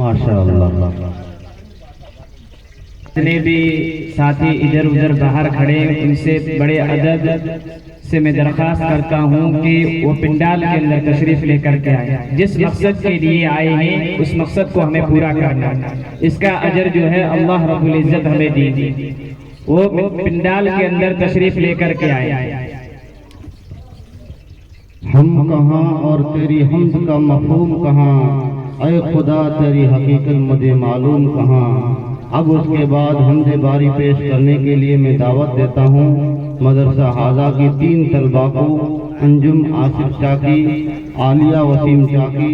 माशाअल्लाह। जितने भी साथी इधर उधर बाहर खड़े उनसे बड़े अदब से मैं दरख्वास्त करता हूँ कि वो पिंडाल के अंदर तशरीफ लेकर के आए। जिस मकसद के लिए आए हैं उस मकसद को हमें पूरा करना, इसका अजर जो है अल्लाह रब्बुल इज्जत हमें दीजिए। वो पिंडाल के अंदर तशरीफ लेकर के आए। हम कहाँ और तेरी हमद का मफहूम कहाँ, ऐ खुदा तेरी हकीकत मुझे मालूम कहाँ। अब उसके बाद हमदे बारी पेश करने के लिए मैं दावत देता हूँ मदरसा हाजा की 3 तलबा को, अंजुम आसिफ चाकी, आलिया वसीम चाकी,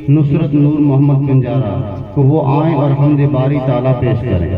नुसरत नूर मोहम्मद पिंजारा को वो आए और हमदे बारी ताला पेश करें।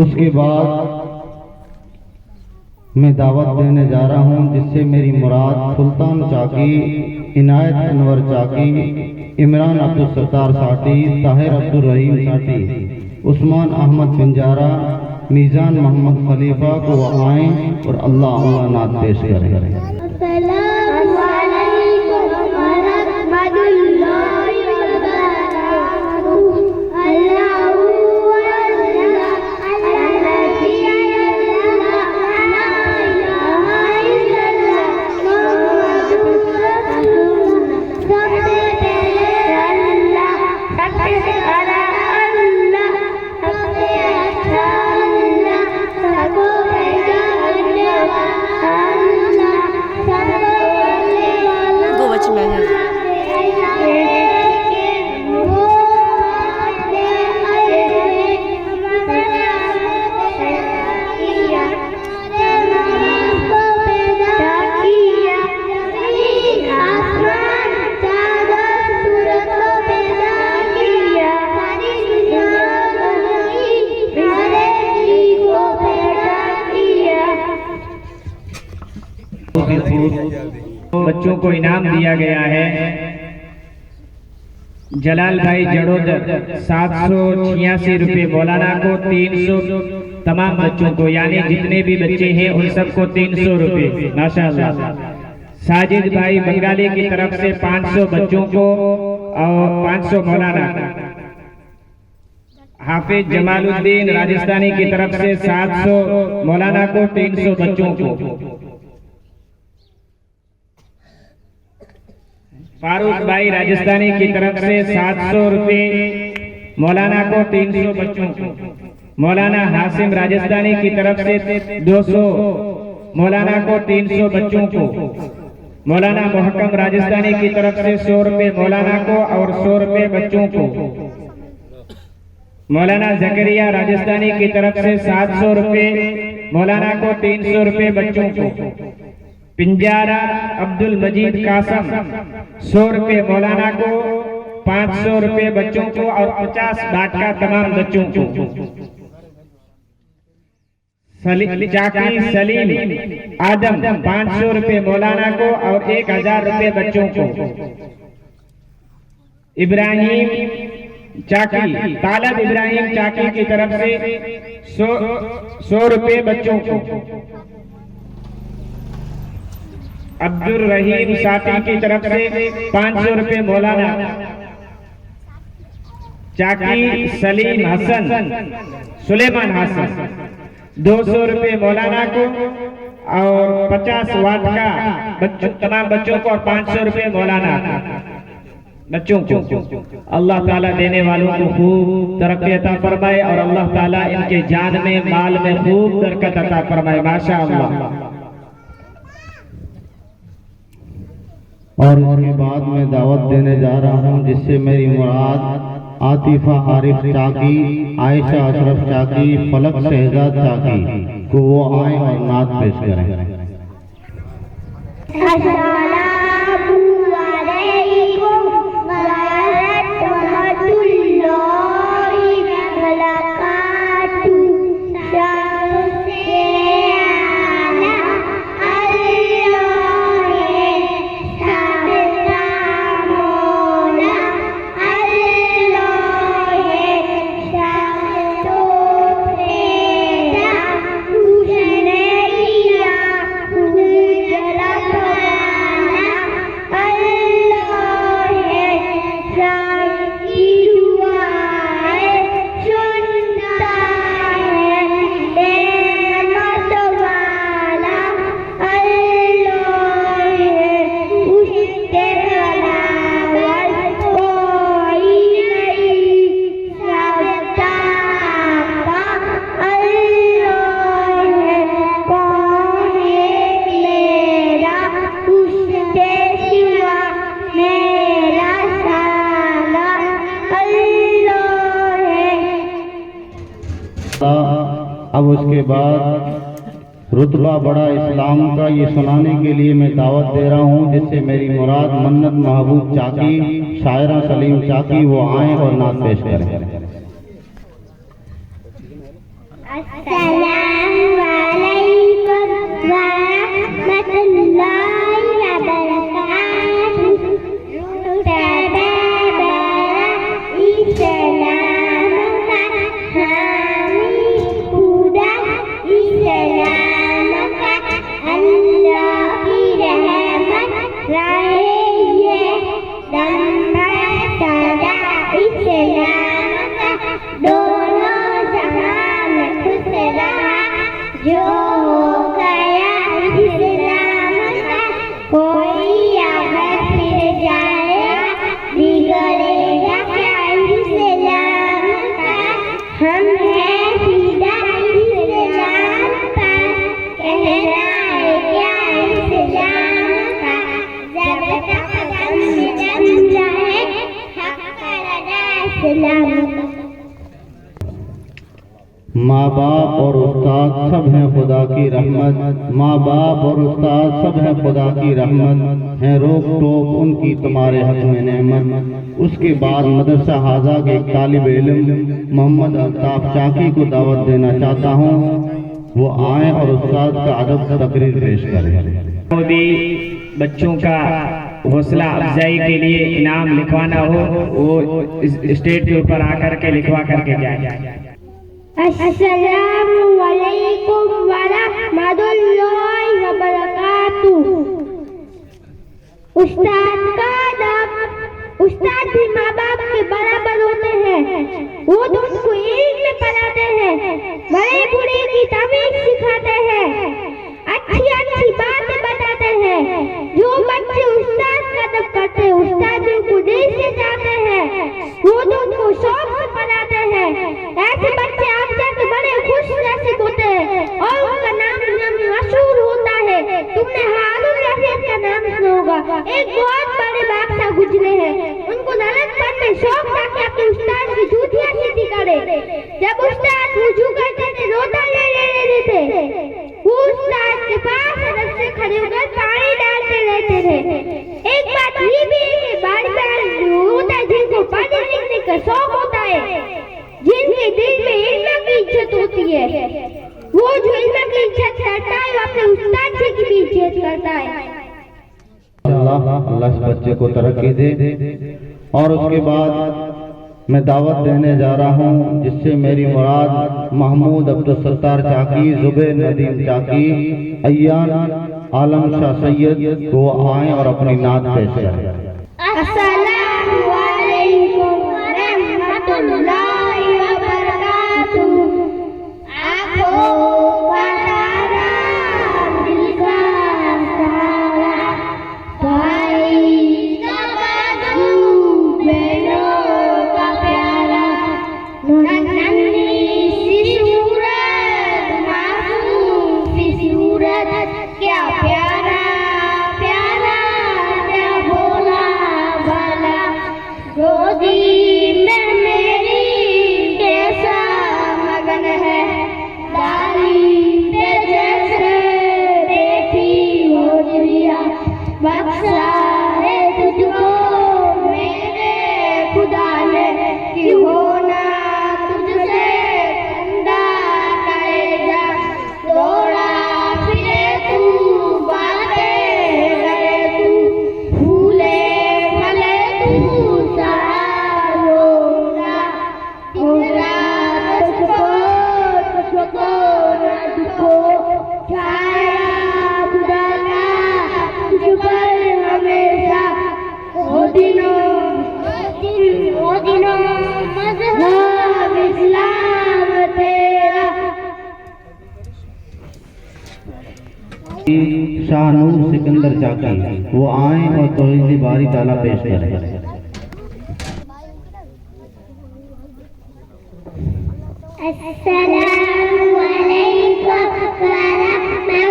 उसके बाद मैं दावत देने जा रहा हूं जिससे मेरी मुराद सुल्तान चाकी, इनायत अनवर चाकी, इमरान अब्दुल सत्तार साटी, ताहिर अब्दुल रहीम साटी, उस्मान अहमद पिंजारा, मीज़ान मोहम्मद खलीफा को आए और अल्लाह अल्लाह नात पेश करें। Allah बच्चों को इनाम दिया गया है। जलाल भाई जड़ोदर 786 रुपये, मौलाना को 300, तमाम बच्चों को यानी जितने भी बच्चे हैं उन सबको 300 रुपये माशाअल्लाह। साजिद भाई बंगाली की तरफ से 500 बच्चों को और 500 मौलाना। हाफिज जमालुद्दीन राजस्थानी की तरफ से 700 मौलाना को, 300 बच्चों को। फारूक भाई राजस्थानी की तरफ से 700 रुपये मौलाना को, 300 बच्चों को। मौलाना हासिम राजस्थानी की तरफ से 200 मौलाना को, 300 बच्चों को। मौलाना मोहकम राजस्थानी की तरफ से 100 रुपये मौलाना को और 100 रुपये बच्चों को। मौलाना जकरिया राजस्थानी की तरफ से 700 रुपये मौलाना को, 300 रुपये बच्चों को। पिंजारा अब्दुल मजीद कासम 100 रुपये मौलाना को, 500 रुपये बच्चों को और 50 बाटका तमाम बच्चों को। चाकी सलीम आदम 500 रुपये मौलाना को और 1000 रुपये बच्चों को। इब्राहिम चाकी, तालब इब्राहिम चाकी की तरफ से 100 रुपये बच्चों को। अब्दुल रहीम साथी की तरफ से 500 रुपये मौलाना। चाकी सलीम हसन सुलेमान हसन 200 रुपये मौलाना को और 50 वाट का तमाम बच्चों को और 500 रुपये मौलाना बच्चों को। अल्लाह ताला देने वालों को खूब तरक्की अता फरमाए और अल्लाह ताला इनके जान में माल में खूब बरकत अता फरमाए माशाअल्लाह। और इसके बाद मैं दावत देने जा रहा हूँ जिससे मेरी मुराद आतिफा आरिफ चाकी, आयशा अशरफ चाकी, फलक शहजाद चाकी को वो आए और नात पेश करें। अब उसके बाद रुतबा बड़ा इस्लाम का ये सुनाने के लिए मैं दावत दे रहा हूँ जिससे मेरी मुराद मन्नत महबूब चाकी, शायरा सलीम चाकी वो आए और नात पेश करें। माँ बाप और उस्ताद सब हैं खुदा की रहमत, माँ बाप और उस्ताद सब हैं खुदा की रहमत, हैं रोक टोक उनकी तुम्हारे हक में नेमत। उसके बाद मदरसा हाजा के एक तालिब इल्म मोहम्मद अल्ताफ चाकी को दावत देना चाहता हूँ, वो आए और उस्ताद का अदब तकरीर पेश करें। बच्चों का हौसला अफजाई के लिए इनाम लिखवाना हो वो स्टेज के ऊपर आकर के लिखवा करके जाए। अस्सलामु अलैकुम व रहमतुल्लाहि व बरकातुहू। उस्ताद का नाम, उस्ताद भी माँ बाप के बराबर होते हैं। वो तो उनको इल्म पढ़ाते हैं, बड़े बूढ़े की तमीज सिखाते हैं, अच्छी अच्छी बातें बताते हैं। जो बच्चे उस्ताद का अदब करते हैं, उस्ताद उनको दिल से चाहते हैं, वो तो उनको शौक से पढ़ाते हैं। ऐसे बच्चे आप जाके बड़े खुश नसीब होते हैं और उनका नाम दुनिया में मशहूर होता है। तुमने हारून रशीद का नाम सुना होगा। एक बहुत बड़े बादशाह गुजरे हैं, उनको नरक में शौक था कि अपने उस्ताद की जूतियां सीधी करे। जब उस्ताद वुजू करते थे, रोता ले लेते थे, वो उस्ताद के पास सड़क से खड़े होकर पानी डालते रहते थे। एक बात ये भी है कि बार-बार होता है जिनको पढ़ने लिखने का शौक होता है, जिनके दिल में इल्म की इज्जत होती है, वो जो इल्म की इज्जत करता है वो अपने उस्ताद से की भी इज्जत करता है। अल्लाह इस बच्चे को तरक्की दे। और उसके बाद मैं दावत देने जा रहा हूँ जिससे मेरी मुराद महमूद अब्दुल सत्तार चाकी, जुबैर नदीम चाकी, अय्यान आलम शाह सैयद वो आए और अपनी नात पेश करें। अस्सलामु अलैकुम व रहमतुल्लाहि व बरकातुहू। आँखों का तारा, दिल का तारा, भाई का बाजू, बहनों का प्यारा, नन्ही सी सूरत, मासूम सी सूरत, क्या प्यारा प्यारा, क्या भोला भला, गोदी में मेरी कैसा मगन है, डाली पे जैसे बैठी हो चिड़िया, बख्शा है तुझको मेरे खुदा ने कि होना तुझसे कंधा करेगा, दौड़ा फिरे तू, बातें करे तू, फूले फले तू, सारोगा तेरा तुझको तुझको छाया खुदा का तुझ पर हमेशा। ओ दिनों मज़हब इस्लाम तेरा। शाहनूर सिकंदर चाकी वो आए और तौहीदी बारी ताला पेश करें। अस्सलामु अलैकुम व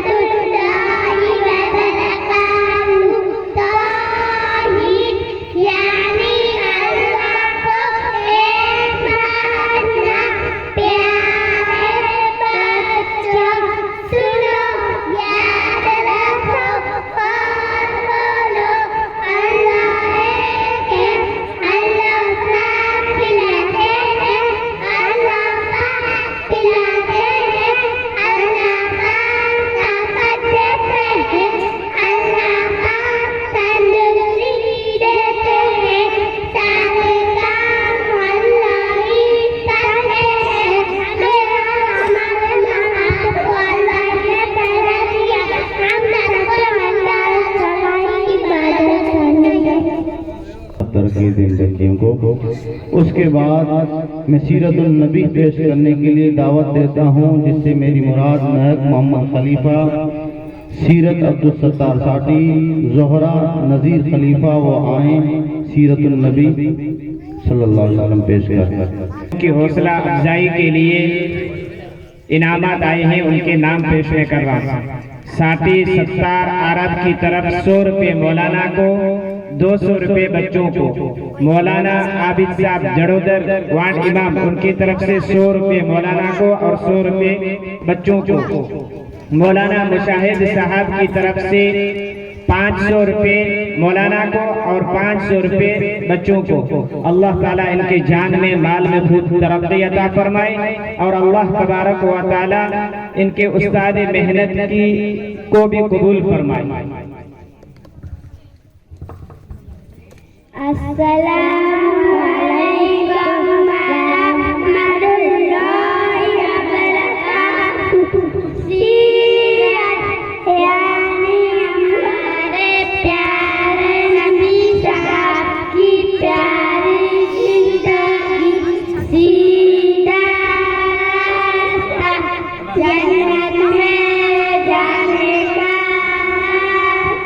रहमतुल्लाहि व बरकातुहू। तौहीद यानी अल्लाह को एक मानना। प्यारे बच्चों सुनो, याद रखो और बोलो, अल्लाह एक है, अल्लाह साथ खिलाते हैं, अल्लाह पिलाते हैं, अल्लाह ताकत देते हैं, अल्लाह तंदुरुस्ती देते हैं, सारे काम अल्लाह ही करते हैं। हमारे माँ को अल्लाह ने पैदा किया, हम सबको अल्लाह की इबादत करनी है। तरक्की दें बच्चियों को। उसके बाद मैं सीरतुल नबी पेश करने के लिए दावत देता हूँ जिससे मेरी मुराद महक मोहम्मद खलीफा, सीरत अब्दुल सत्तार साटी, जोहरा नजीर खलीफा वो आए सीरतुल नबी सल्लल्लाहु अलैहि वसल्लम पेश कर की हौसला अफजाई के लिए इनामात आए हैं, उनके नाम पेश में कर रहा हूँ। साटी सत्तार अरब की तरफ 100 रुपये मौलाना को, 200 रुपये बच्चों को। मौलाना आबिद साहब जड़ोदर वार्ड इमाम, उनकी तरफ से 100 रुपये मौलाना को और 100 रुपये बच्चों को। मौलाना मुशाहिद साहब की तरफ से 500 रुपये मौलाना को और 500 रुपये बच्चों को। अल्लाह ताला इनके जान में माल में खूब तरक्की अता फरमाए और अल्लाह तबारक व ताला इनके उस्ताद मेहनत की को भी कबूल फरमाए। अस्सलामु अलैकुम व रहमतुल्लाहि व बरकातुहू। सीरत यानी हमारे प्यारे नबी साहब की प्यारी जिंदगी, सीधा रास्ता जन्नत में जाने का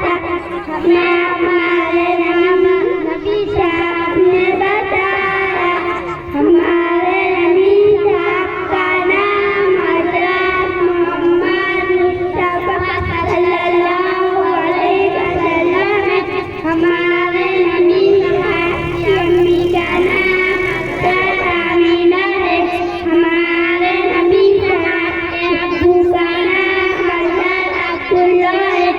रास्ता हमारे नबी साहब ने बताया। हमारे नबी साहब का नाम हज़रत मोहम्मद मुस्तफा सल्लल्लाहु अलैहि वसल्लम है। हमारे नबी साहब की अम्मी का नाम हज़रत आमिना है। हमारे नबी साहब के अब्बू का नाम हज़रत अब्दुल्लाह है।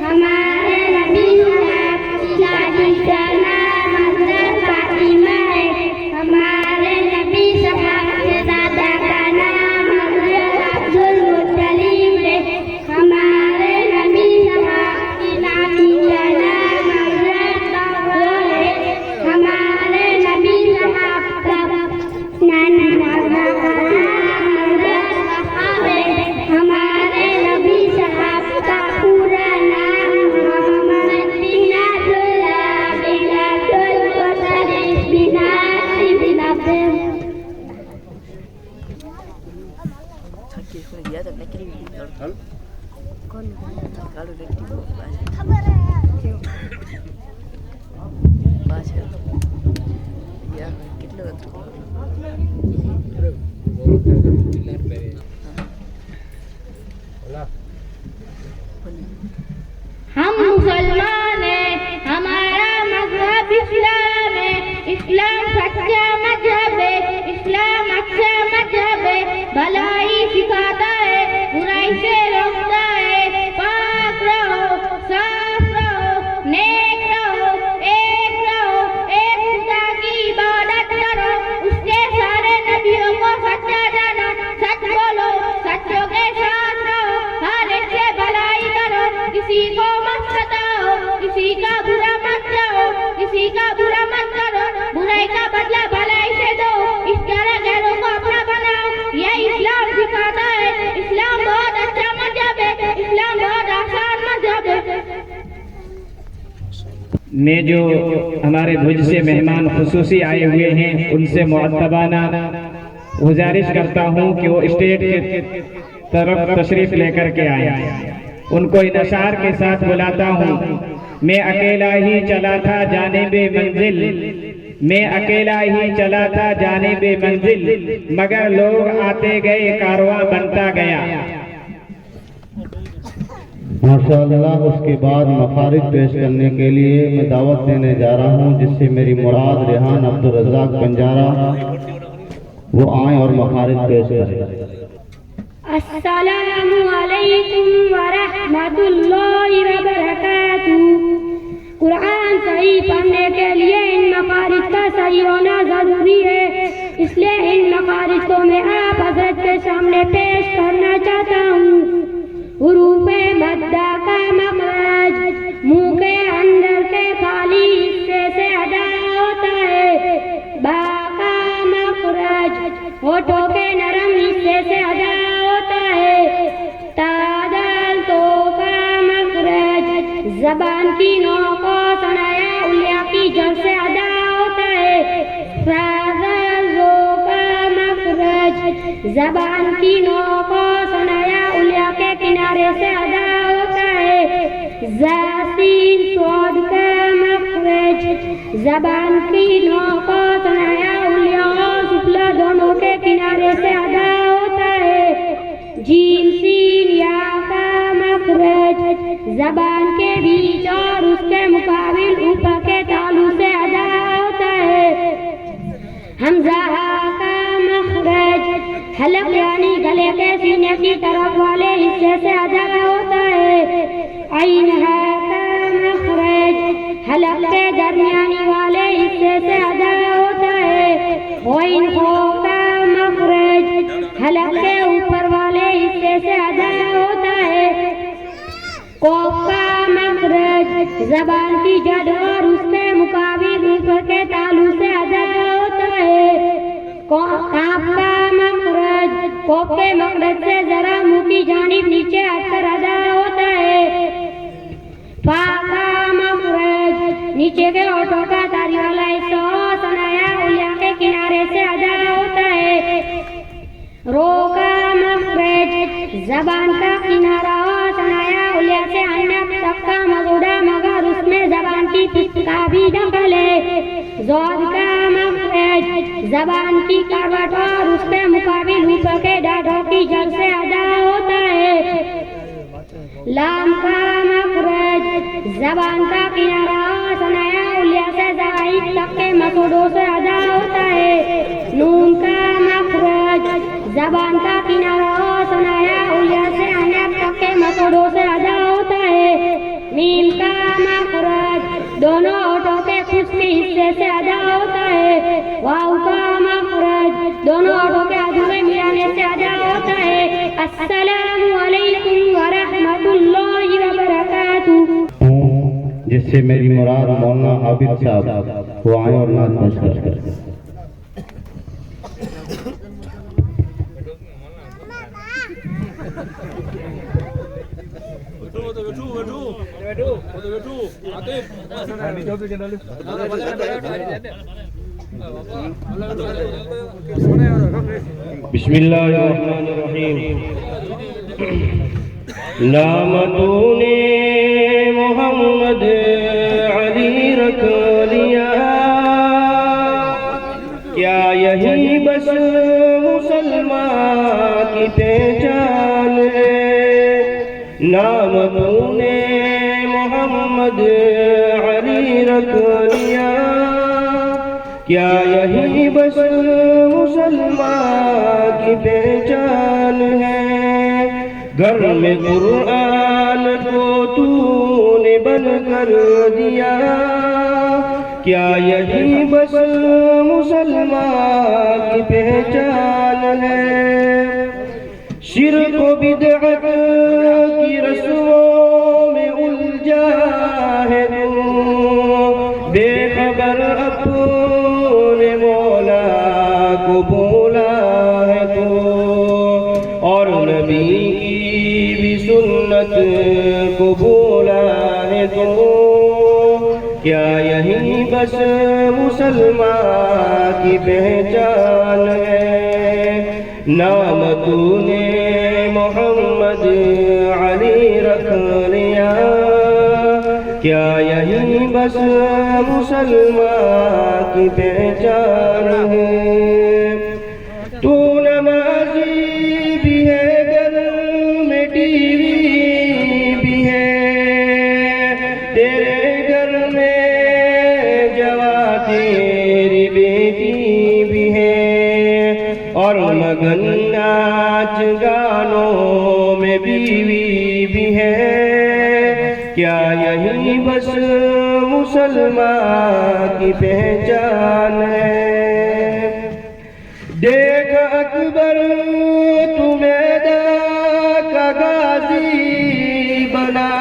हमारे नबी साहब की दादी का नाम हज़रत फातिमा है। हमारे नबी साहब के दादा का नाम हज़रत अब्दुल मुत्तलिब है। हमारे नबी साहब की नानी का नाम हज़रत बहरा है। हमारे नबी साहब का नाना दादा का नाम हज़रत वहाब है। हमारे नबी साहब का पूरा नाम मोहम्मद बिन अब्दुल्लाह बिन अब्दुल मुत्तलिब बिन हाशिम बिन अब्दुल। हम मुसलमान हैं, हमारा मजहब इस्लाम है। इस्लाम सच्चा मजहब है, इस्लाम अच्छा मजहब है। भलाई सिखाता है, बुराई से रोकता है। पाक रहो, साफ रहो, नेक रहो, एक रहो, एक खुदा की इबादत करो, उसके सारे नबियों को सच्चा जानो, सच बोलो, सच्चों के साथ रहो, हर एक से भलाई करो, किसी को मत सताओ, किसी का बुरा मत जाओ, किसी का बुरा मत करो, बुराई का बदला भलाई से दो, इस तरह गैरों को अपना बनाओ। यह इस्लाम सिखाता है। इस्लाम बहुत अच्छा मजहब है, इस्लाम बहुत आसान मजहब है। मैं जो हमारे भुज से मेहमान खुसूसी आए हुए हैं उनसे मुअत्तबाना गुजारिश करता हूं कि वो स्टेज के तरफ तशरीफ लेकर के आए। उनको इन अशार के साथ बुलाता हूं। मैं अकेला ही चला था जानिबे मंजिल, मैं अकेला ही चला था जानिबे मंजिल, मगर लोग आते गए कारवां बनता गया। माशाअल्लाह। उसके बाद मखारिज पेश करने के लिए मैं दावत देने जा रहा हूँ, जिससे मेरी मुराद रेहान अब्दुल रज़ाक बंजारा वो आए और मखारिज पेश करें। अस्सलामु अलैकुम व रहमतुल्लाहि व बरकातुहू। कुरान सही पढ़ने के लिए इन मखारिज का सही होना जरूरी है, इसलिए इन मखारिज को मैं आप हज़रत के सामने पेश करना चाहता हूँ। हुरूफ़े मद्दा का मखरज मुंह के अंदर के खाली हिस्से से अदा होता है। बा का मखरज होठों के नरम हिस्से से अदा होता है। तादल तो का मखरज जबान की नोक और सनाया उलिया की जड़ से अदा होता है। फादल जो का मखरज जबान की नोक और सनाया उलिया के किनारे से अदा होता है। जासीन स्वाद का मखरज जबान की नोक और सनाया उलिया और सुफला दोनों के किनारे से अदा होता है। जीम सीन या का मखरज जबान के बीच और उसके मुकाबिल ऊपर के तालु से अदा होता है। हमजा का मखरज हलक यानी गले के सीने की तरफ वाले हिस्से से अदा होता है। ऐन का मखरज हलक के दरमियानी वाले हिस्से से अदा होता है। ऐन का मखरज हलक के ऊपर वाले हिस्से से अदा होता है। कोफ का मखरज जबान की जड़ और उसके मुकाबिल ऊपर के तालु से अदा होता है। काफ का मखरज कोफ के मखरज से जरा मुंह की जानिब नीचे हटकर अदा होता है। फा का मखरज नीचे के होठों का तारी वाला हिस्सा सनाया उलिया के किनारे से अदा होता है। रो का मखरज जबान का किनारा सनाया उलिया से अन्य तक का मजूदा मगर उसमें जबान की पिस्का भी दखल है। ज़ोद का मखरज जबान की करवट और उसके मुकाबिल ऊपर के दांतों की जड़ से अदा होता है। लाम का मखरज जबान का किनारा सनाया उलिया से ज़ाहिद तक के मसूदों से अदा होता है। नून का मखरज जबान का किनारा सनाया उलिया से अन्य तक के मसूदों से अदा होता है। मीम का मखरज दोनों होठों के खुश्की हिस्से से अदा होता है। वाव का मखरज दोनों होठों के अधूरे मिलाने से अदा होता है। अस्सलामु अलैकुम व रहमतुल्लाहि व बरकातुहू। जिससे मेरी मुराद मौलाना आबिद साहब वो आए और नात पेश करें। बिस्मिल्लाहिर्रहमानिर्रहीम। नाम तूने मोहम्मद अली रख लिया, क्या यही बस मुसलमान की पहचान है। नाम तूने मोहम्मद अली रख लिया, क्या यही बस मुसलमान की पहचान है। घर में कुरान को तूने बंद कर दिया, क्या यही बस मुसलमान की पहचान है। शिर्क व बिदअत की रस्मों में उलझा है तू, बेखबर अपने मौला को बोला है तू, और नबी की भी सुन्नत को बोला है तू, क्या यही बस मुसलमान की पहचान है। नाम तूने मोहम्मद अली रख लिया, क्या यही बस मुसलमान की पहचान है। तू नमाज़ी भी है, घर में टीवी भी है, तेरे घर में जवा तेरी बेटी भी है, और मगन नाच गानों में बीवी भी है, क्या यही बस मुसलमान की पहचान है। देख अकबर तू मैदान का गाजी बना,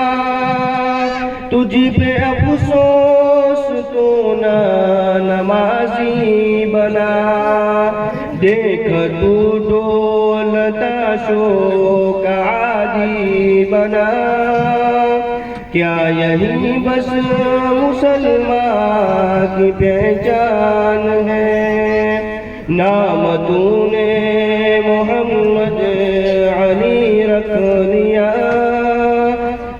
तुझ पे अफसोस तो ना नमाजी बना। देख तू डोलताशो का आदी बना, क्या यही बस मुसलमान की पहचान है। नाम तूने मोहम्मद अली रख लिया,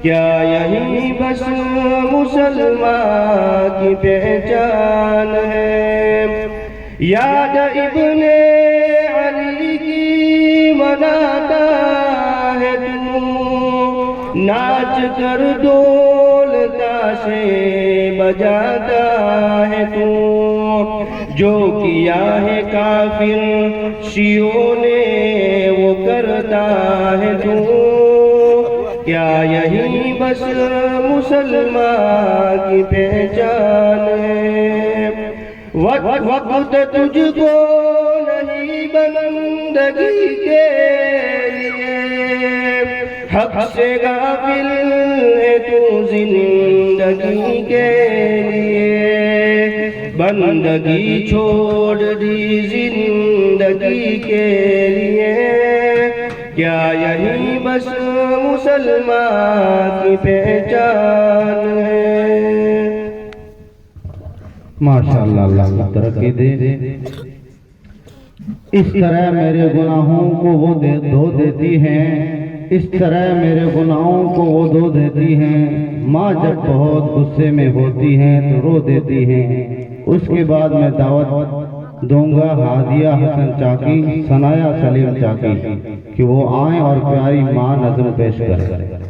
क्या यही बस मुसलमान की पहचान है। याद इब्ने अली की मनाता है तू, नाच कर ढोलता से बजाता है तू, जो किया है काफिर शियों ने वो करता है तू, क्या यही बस मुसलमान की पहचान है। वक्त तुझको नहीं बंदगी के लिए, हक से गाफिल है तू जिंदगी के लिए, बंदगी छोड़ दी जिंदगी के लिए। क्या यही बस मुसलमान की पहचान है? माशाअल्लाह, अल्लाह तरक्की दे। इस तरह मेरे गुनाहों को वो धो देती हैं, इस तरह मेरे गुनाहों को वो धो देती हैं। माँ जब बहुत गुस्से में होती हैं तो रो देती हैं। उसके बाद मैं दावत दूंगा हादिया हसन चाकी, सनाया सलीम चाकी कि वो आए और प्यारी माँ नज़म पेश करें।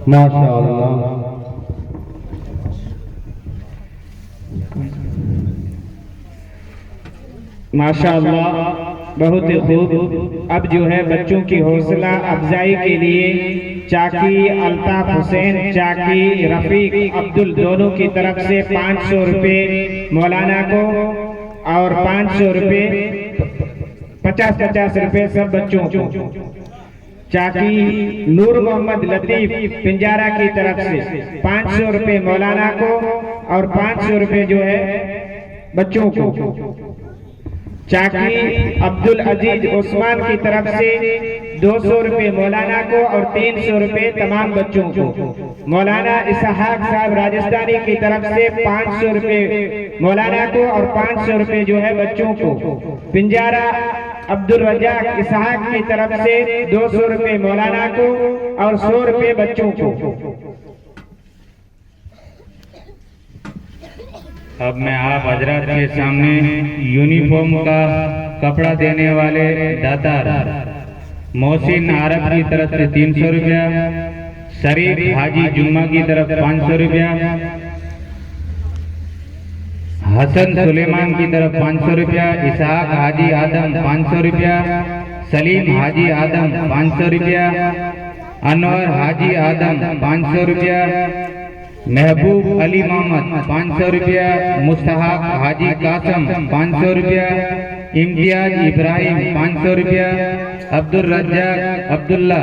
माशाअल्लाह, माशाअल्लाह, बहुत ही खूब। अब जो है बच्चों की हौसला अफजाई के लिए चाकी, अल्ताफ हुसैन चाकी, रफीक अब्दुल दोनों की तरफ से 500 रुपये मौलाना को और 500 रुपये 50-50 रुपये सब बच्चों को। चाकी नूर मोहम्मद लतीफ पिंजारा की तरफ से 500 रुपये मौलाना को और 500 रुपये जो है बच्चों को। चाकी अब्दुल अजीज उस्मान की तरफ से 200 रुपये मौलाना को और 300 रुपये तमाम बच्चों को। मौलाना इसहाक साहब राजस्थानी की तरफ से 500 रुपये मौलाना को और 500 रुपये जो है बच्चों को। पिंजारा अब्दुल रजाक इसहाक की तरफ से 200 रुपये मौलाना को और 100 रुपये बच्चों को। अब मैं आप हजरत के सामने यूनिफॉर्म का कपड़ा देने वाले दातार मोहसिन आरब की तरफ से 300 रुपया, शरीफ हाजी जुम्मा की तरफ 500 रुपया, हसन सुलेमान की तरफ 500 रुपया, इसहाक हाजी आदम 500 रुपया, सलीम हाजी आदम 500 रुपया, अनवर हाजी आदम 500 रुपया, महबूब अली मोहम्मद 500 रुपया, मुस्तहाक हाजी कासम 500 रुपया, इम्तियाज इब्राहिम 500 रुपया, अब्दुल रज्जाक अब्दुल्ला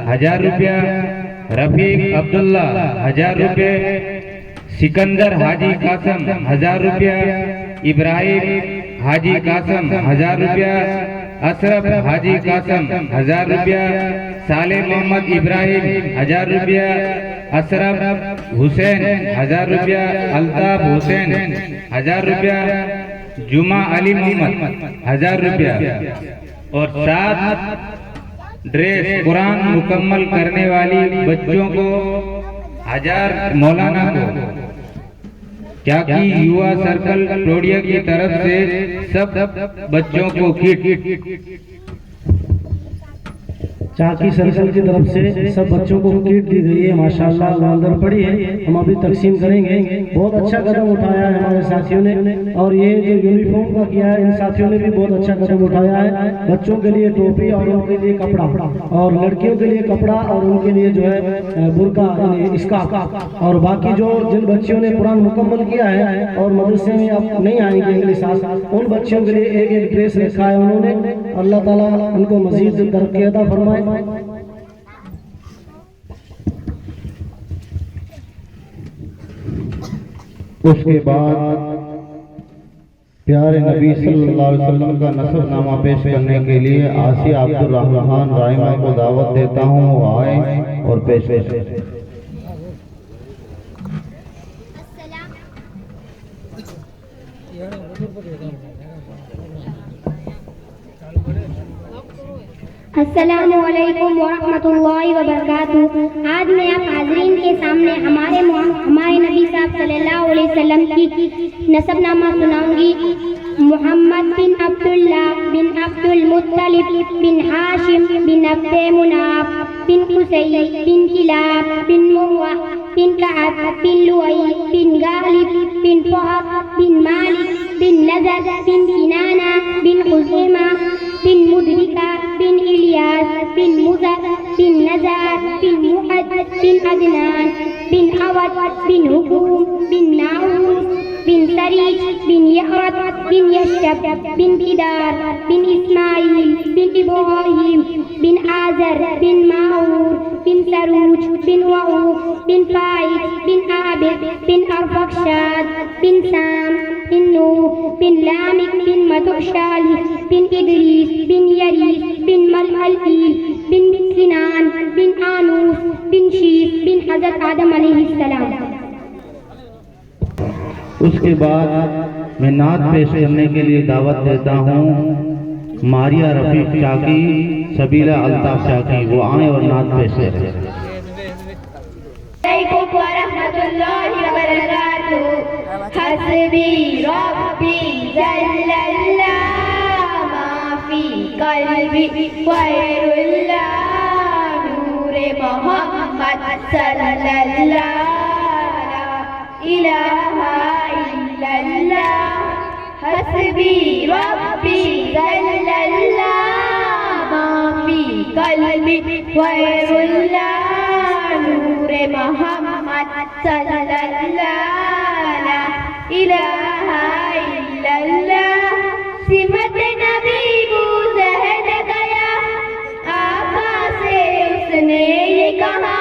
1000 रुपया, रफीक अब्दुल्ला 1000 रुपये, सिकंदर हाजी कासम 1000 रुपया, इब्राहिम हाजी कासम 1000 रुपया, अशरफ हाजी कासम 1000 रुपया, साले मोहम्मद इब्राहिम 1000 रुपया, अशरफ हुसैन 1000 रुपया, अल्ताफ हुसैन 1000 रुपया, जुमा अली मोहम्मद 1000 रुपया और 7 ड्रेस कुरान मुकम्मल करने वाली बच्चों को 1000 मौलाना को क्या कि युवा सर्कल टोडिया की तरफ से सब बच्चों को किट चाकी सर्कल की तरफ से सब बच्चों को किट दी गई है। माशाल्लाह वो अंदर पड़ी है, हम अभी तकसीम करेंगे। बहुत अच्छा कदम उठाया है हमारे साथियों ने, और ये जो यूनिफॉर्म का किया है इन साथियों ने भी बहुत अच्छा कदम उठाया है। बच्चों के लिए टोपी और उनके लिए कपड़ा, और लड़कियों के लिए कपड़ा और उनके लिए जो है बुर्का स्कार्फ, और बाकी जो जिन बच्चियों ने कुरान मुकम्मल किया है और मदरसे में अब नहीं आएंगे अगले साल, उन बच्चियों के लिए एक एक ड्रेस रखा है उन्होंने। अल्लाह ताला उनको मजीद तरक्की अता फरमाए। उसके बाद प्यारे नबी सल्लल्लाहु अलैहि वसल्लम का नसबनामा पेश करने के लिए आसिया अब्दुल रहमान राइमा को दावत देता हूँ, वो आए और पेश करें। अस्सलामु अलैकुम वरहमतुल्लाहि वबरकातुहू। आज मैं आप हाज़रीन के सामने हमारे नबी साहब सल्लल्लाहु अलैहि वसल्लम की नसबनामा सुनाऊंगी। मोहम्मद बिन अब्दुल्ला बिन अब्दुल मुत्तलिब बिन हाशिम बिन अब्दे मुनाफ बिन कुसै बिन किलाब बिन मुर्रा बिन कअब बिन लुअई बिन गालिब बिन फहद बिन मालिक बिन नज़र बिन किनाना बिन खुज़ैमा बिन मुदरिका बिन इलियास बिन मुज़र बिन नज़ार बिन मुअद बिन अदनान बिन अवद बिन हुकूम बिन नाऊस बिन सरीज बिन यहरत बिन यशब बिन किदार बिन इस्माइल बिन इब्राहिम बिन आजर बिन माऊर बिन सरूज बिन वऊफ बिन फाइज बिन आबिद बिन अरफक्षाद बिन साम बिन नूह बिन लामिक बिन मधुशाली बिन इदरीस बिन यरीस बिन मलअलील बिन सिनान बिन आनूस बिन शीस बिन हज़रत आदम अलैहिस्सलाम। उसके बाद मैं नात पेश करने के लिए दावत देता हूँ मारिया रफीक चाकी, सबीला अल्ताफ चाकी, वो आए और नात पेश करें। हस्बी रब्बी जल्लल्लाह माफी कल्बी खैरुल्लाह नूरे मोहम्मद सल्लल्लाह ला इलाहा इल्लल्लाह। हस्बी रब्बी जल्लल्लाह माफी कल्बी खैरुल्लाह नूरे मोहम्मद सल्लल्लाह ला इलाहा इल्लल्लाह। सिमत नबी गुज़र गया आका से उसने ये कहा,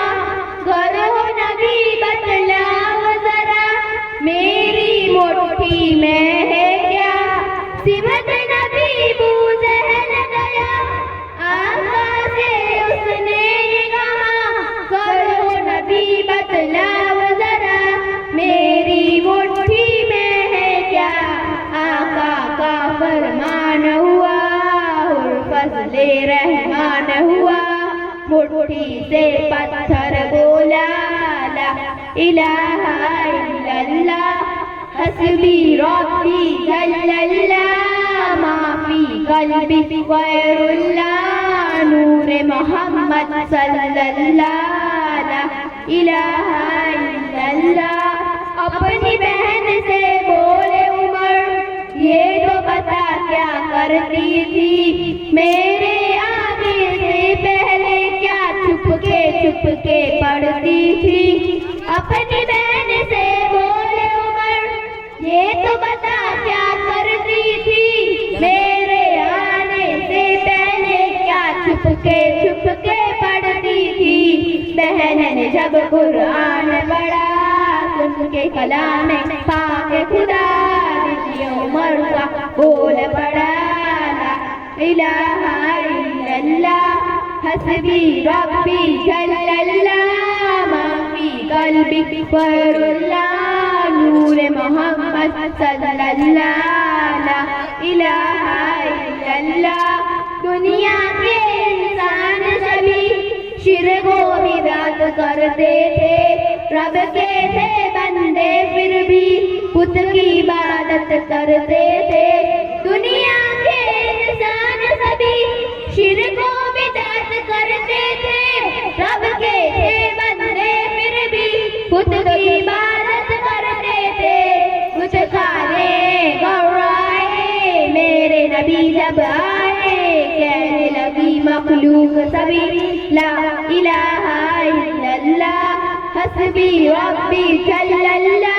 करो नबी बतलाओ जरा मेरी मुट्ठी में है क्या। सिमत नबी गुज़र गया आका से उसने ये कहा, करो नबी बतलाओ जरा मेरी मुट्ठी में है क्या। आका का फरमान हुआ और फज़ले रहमान हुआ, मुट्ठी से पत्थर बोला ला इलाहा इल्लल्लाह। हस्बी रब्बी जल्लल्लाह माफी कल्बी खैरुल्लाह नूरे मोहम्मद सल्लल्लाह ला इलाहा इल्लल्लाह। अपनी बहन से बोले उमर, ये तो बता क्या करती थी मेरे आने से पहले, क्या छुपके पढ़ती थी। अपनी बहन से बोले उमर, ये तो बता क्या करती थी मेरे आने से पहले, क्या छुपके पढ़ती थी। बहन ने जब कुरान पढ़ा, सुन के कलाम पाक खुदा, दिल उमर का बोल पड़ा, ला इलाहा इल्लल्लाह हस्बी रब्बी जल्लल्लाह, माफी कल्बी फरुल्लाह, नूर मोहम्मद सल्लल्लाह, ला इलाहा इल्लल्लाह। दुनिया के इंसान सभी शिर्क को बिदात करते थे, रब के थे बंदे फिर भी पुत की इबादत करते थे। दुनिया के इंसान सभी शिर्क को बिदात करते थे, रब के थे बंदे फिर भी पुत की इबादत करते थे। कुछ खाने गौराए मेरे नबी जब आए, कहने लगी मखलूक सभी ला इलाहा इल्लल्लाह हस्बी रब्बी जल्लल्लाह,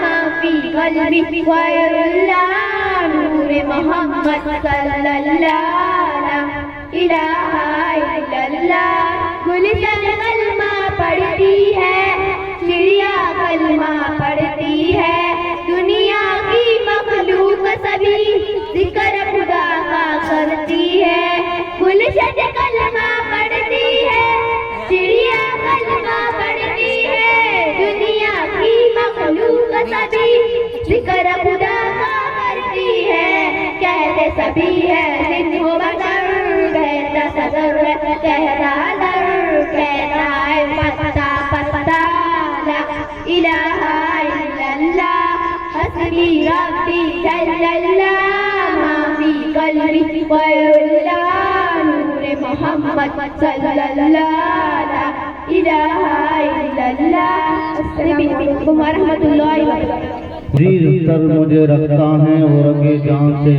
माफी कल्बी खैरुल्लाह, नूर मोहम्मद सल्लल्लाह, ला इलाहा इल्लल्लाह। गुलशन कलमा पढ़ती है, चिड़िया कलमा पढ़ती है, दुनिया की मखलूक सभी जिक्र खुदा का करती है। गुलशन कलमा पढ़ती है, चिड़िया कलमा पढ़ती है, दुनिया की मखलूक सभी जिक्र खुदा का करती है। कहते सभी है दिन हो बदर, कहता सदर कहता दर, कहता है पत्ता पत्ता, ला इलाहा इल्लल्लाह हस्बी रब्बी जल्लल्लाह, माफी कल्बी खैरुल्लाह, नूर मोहम्मद सल्लल्लाह, ला इलाहा इल्लल्लाह। अस्सलामु अलैकुम व रहमतुल्लाहि व बरकातहू। अजीज तर मुझे रखता है वो रगे जान से,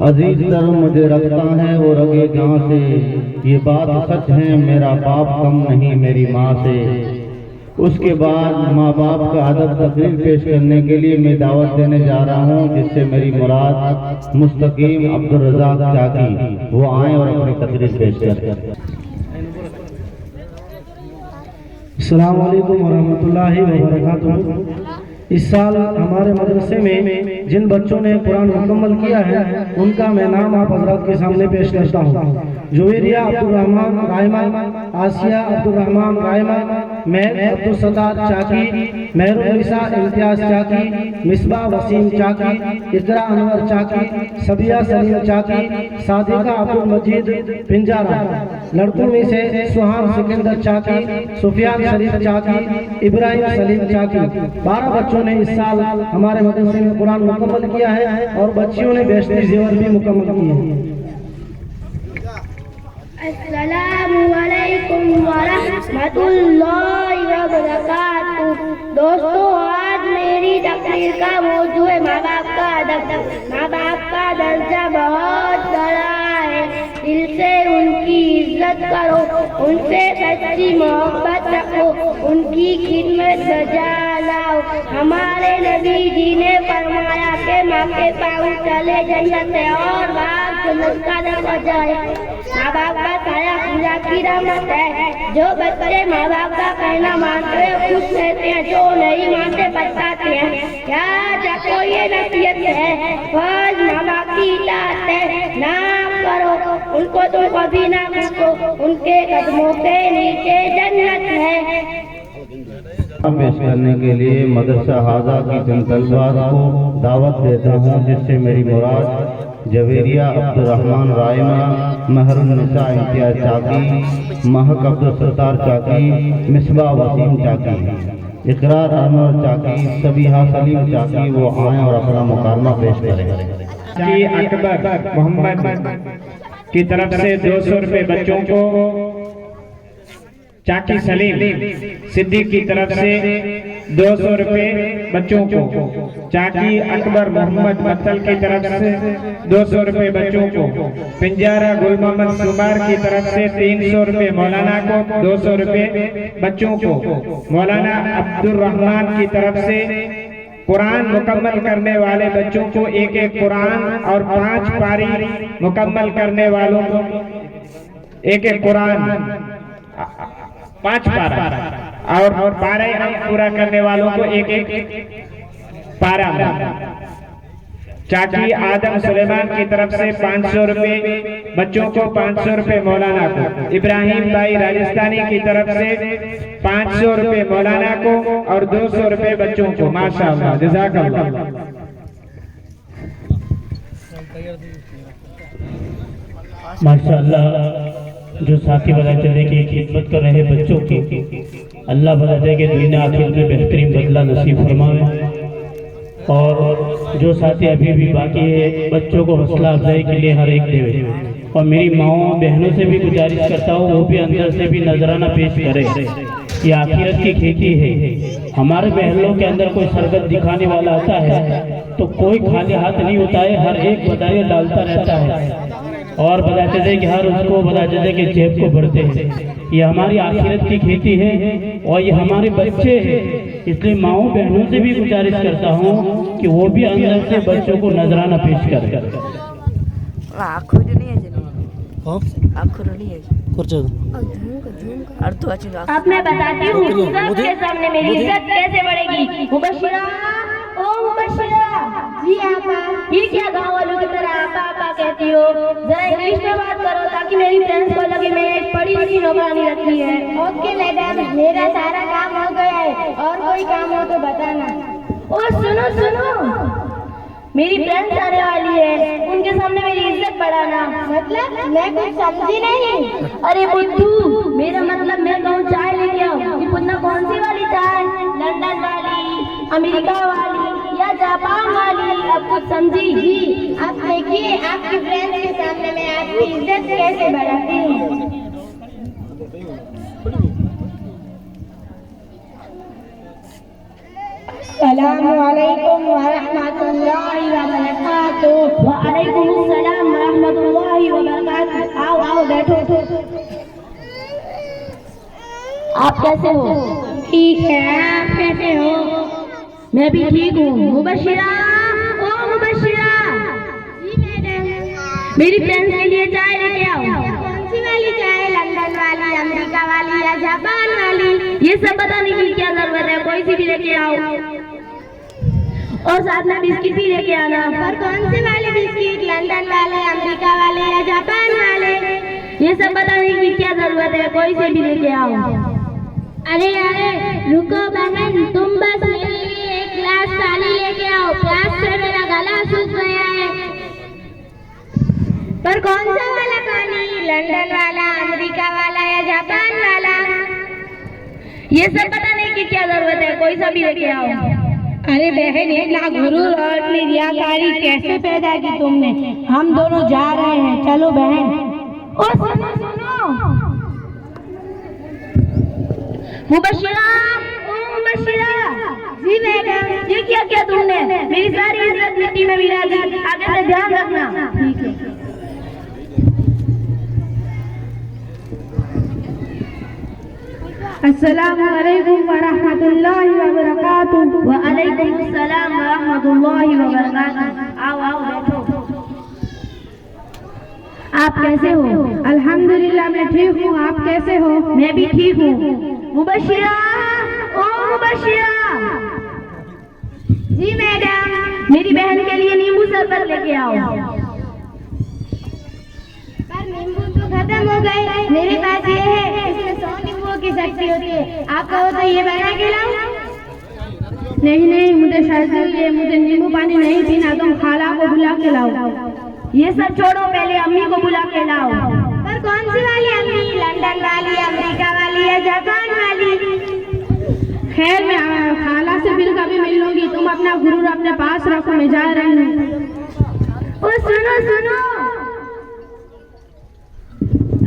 अजीज तर मुझे रखता है वो रगे जान से, ये बात सच है मेरा बाप कम नहीं मेरी माँ से। उसके बाद माँ बाप का अदब तकरीर पेश करने के लिए मैं दावत देने जा रहा हूँ, जिससे मेरी मुराद मुस्तकीम अब्दुल रज़ाक चाकी वो आए और अपनी तकरीर पेश करें। अस्सलाम वालेकुम वरहमतुल्लाहि वबरकातुहू। इस साल हमारे मदरसे में जिन बच्चों ने कुरान मुकम्मल किया है, उनका मैं नाम आप हजरात के सामने पेश करता हूँ। जुवेरिया अब्दुल रहमान रायमा, आसिया अब्दुल रहमान रायमा, महर अब्दुल सत्तार चाकी, मेहरुन्निसा इम्तियाज चाकी, मिसबा वसीम चाकी, इकरा अनवर चाकी, सबिया सलीम चाकी, सादिका अब्दुल मजीद पिंजारा। लड़कों में से सुहान सिकंदर चाकी, सुफियान शरीफ चाकी, इब्राहिम सलीम चाकी। 12 बच्चों ने इस साल हमारे मदरसे में कुरान मुकम्मल किया है और बच्चियों ने बेशती जेवर भी मुकम्मल किए हैं। अस्सलामु अलैकुम व रहमतुल्लाहि व बरकातहू। दोस्तों, आज मेरी तकरीर का मौजू है माँ बाप का अदब। माँ बाप का दर्जा बहुत बड़ा है, दिल से उनकी इज्जत करो, उनसे सच्ची मोहब्बत रखो, उनकी खिदमत बजा लाओ। हमारे नबी जी ने फरमाया कि माँ के पाँव चले जन्नत है और बाप जन्नत का दरवाजा है। माँ बाप का साया खुदा की रहमत है। जो बच्चे माँ बाप का कहना मानते हैं खुश रहते हैं, जो नहीं मानते पछताते हैं। याद रखो ये नसीहत है, फर्ज माँ बाप की इताअत है, ना करो उनको, तुम कभी ना पूछो, उनके कदमों के नीचे जन्नत है। पेश करने के लिए मदरसा हाजा की चंद तलबात को दावत देता हूँ, जिससे मेरी मुराद जवेरिया अब्दुल रहमान रायमा, महरुन्निसा इम्तियाज चाकी, महक अब्दुल सत्तार चाकी, मिसबा वसीम चाकी, इकरार अनवर चाकी, सबिहा सलीम चाकी वो आए और अपना मुकालमा पेश करें। कि अकबर मोहम्मद की तरफ से 200 रुपये बच्चों को, चाकी सलीम सिद्दीक की तरफ से 200 रुपये बच्चों को, चाकी अकबर मोहम्मद मत्तल की तरफ से 200 रुपये बच्चों को, पिंजारा गुल मोहम्मद सुमार की तरफ से 300 रुपये मौलाना को, 200 रुपये बच्चों को, मौलाना अब्दुल रहमान की तरफ से कुरान मुकम्मल करने वाले बच्चों को एक कुरान और 5 पारी मुकम्मल करने वालों को एक कुरान 5 पारा और 12 अंक पूरा करने वालों को एक पारा। चाची आदम सुलेमान की तरफ से 500 रुपए बच्चों को, 500 रुपए मौलाना को। इब्राहिम भाई राजस्थानी की तरफ से 500 रुपए मौलाना को और 200 रुपए बच्चों को। माशाअल्लाह, जज़ाकल्लाह। माशाअल्लाह, जो साथी बताते हैं कि खिदमत कर रहे बच्चों की, अल्लाह बताते हैं कि दुनिया आखिर में बेहतरीन बदला नसीब फरमावे। और जो साथी अभी भी बाकी है, बच्चों को हौसला अफजाई के लिए हर एक देवे। और मेरी माओ बहनों से भी गुजारिश करता हूँ, वो भी अंदर से भी नजराना पेश करे। ये आखिरत की खेती है। हमारे बहनों के अंदर कोई सरगत दिखाने वाला आता है तो कोई खाली हाथ नहीं होता है, हर एक बदायूं डालता रहता है। और बताते थे कि हर उसको बताते थे कि जेब को भरते हैं। ये हमारी आखिरत की खेती है और ये हमारे बच्चे हैं। इसलिए माओ बहनों से भी गुजारिश करता हूँ कि वो भी अंदर से बच्चों को नजराना पेश करें। अब मैं बताती हूँ सबके सामने मेरी इज्जत कैसे बढ़ेगी। मुबशिरा, ओ मुबशिरा। जी आपा। ये क्या गाँव वालों की तरह आपा आपा कहती हो? जरा इंग्लिश में बात करो ताकि मेरी फ्रेंड्स को लगे मैं एक पढ़ी लिखी नौकरानी रखी है। ओके मैडम, मेरा सारा काम हो गया है, और कोई काम हो तो बताना। ओ सुनो सुनो, मेरी फ्रेंड्स आने वाली है, उनके सामने मेरी इज्जत बढ़ाना। मतलब मैं कुछ समझी नहीं। अरे बुद्धू, मेरा मतलब मैं कहूँ चाय लेके आओ। ये पुन्ना कौन सी वाली चाय? लंदन वाली, अमेरिका वाली या जापान वाली? अब कुछ समझी? जी। अब देखिए आपकी फ्रेंड्स के सामने मैं आपकी इज्जत कैसे बढ़ाती हूँ। अस्सलामुअलैकुम वरहमतुल्लाहि वबरकातुहू। वालेकुम अस्सलाम वरहमतुल्लाहि वबरकातुहू। आओ आओ बैठो। आप कैसे हो? ठीक है, आप कैसे हो? मैं भी ठीक हूँ। मुबशिरा, ओ मुबशिरा। जी मैडम। मेरी फ्रेंड्स के लिए चाय लेके आओ। कौन सी वाली चाय? लंदन वाली, अमेरिका वाली या जापान वाली? ये सब बताने की क्या जरूरत है, कोई सी भी लेके आओ। और साथ में बिस्किट भी लेके आना। पर कौन से वाले बिस्किट? लंदन वाले, अमेरिका वाले या जापान वाले? ये सब बताने की क्या जरूरत है, कोई से भी लेके आओ। अरे रुको बहन, तुम बस मेरे लिए एक गिलास पानी लेके आओ, प्यास से मेरा गला सूख गया है। पर कौन सा वाला पानी? लंदन वाला, अमेरिका वाला या जापान वाला? ये सब बताने की क्या जरूरत है, कोई सा भी लेके आओ। अरे बहन, इतना गुरूर और इतनी रियाकारी कैसे पैदा की तुमने? हम दोनों जा रहे हैं, चलो बहन। ओ सुनो सुनो, मुबशिरा, ओ मुबशिरा। जी मैडम। ये क्या किया तुमने? मेरी सारी इज्जत मिट्टी में मिला दी। आगे से ध्यान रखना। ठीक है। अस्सलामुअलैकुम वरहमतुल्लाहि वबरकातुहू। वालेकुम अस्सलाम वरहमतुल्लाहि वबरकातुहू। आओ आओ बैठो। आप कैसे हो? अल्हम्दुलिल्लाह मैं ठीक हूँ, आप कैसे हो? मैं भी ठीक हूँ। मुबशिरा, ओ मुबशिरा। जी मैडम। मेरी बहन के लिए नींबू शरबत लेके आओ। पर नींबू तो खत्म हो गए, मेरे पास ये है, इसमें 100 नींबुओं की शक्ति होती है। आप कहो तो ये बना के लाऊं? नहीं नहीं, मुझे सर्दी हुई है, मुझे नींबू पानी नहीं पीना, तुम खाला को बुला के लाओ। ये सब छोड़ो, पहले अम्मी को बुला के लाओ। पर कौन सी वाली अम्मी? लंदन वाली, अमेरिका वाली या जापान वाली? खैर मैं खाला से बिल कभी मिल लूंगी, तुम अपना गुरूर अपने पास रखो, मैं जा रही हूँ। ओ सुनो सुनो,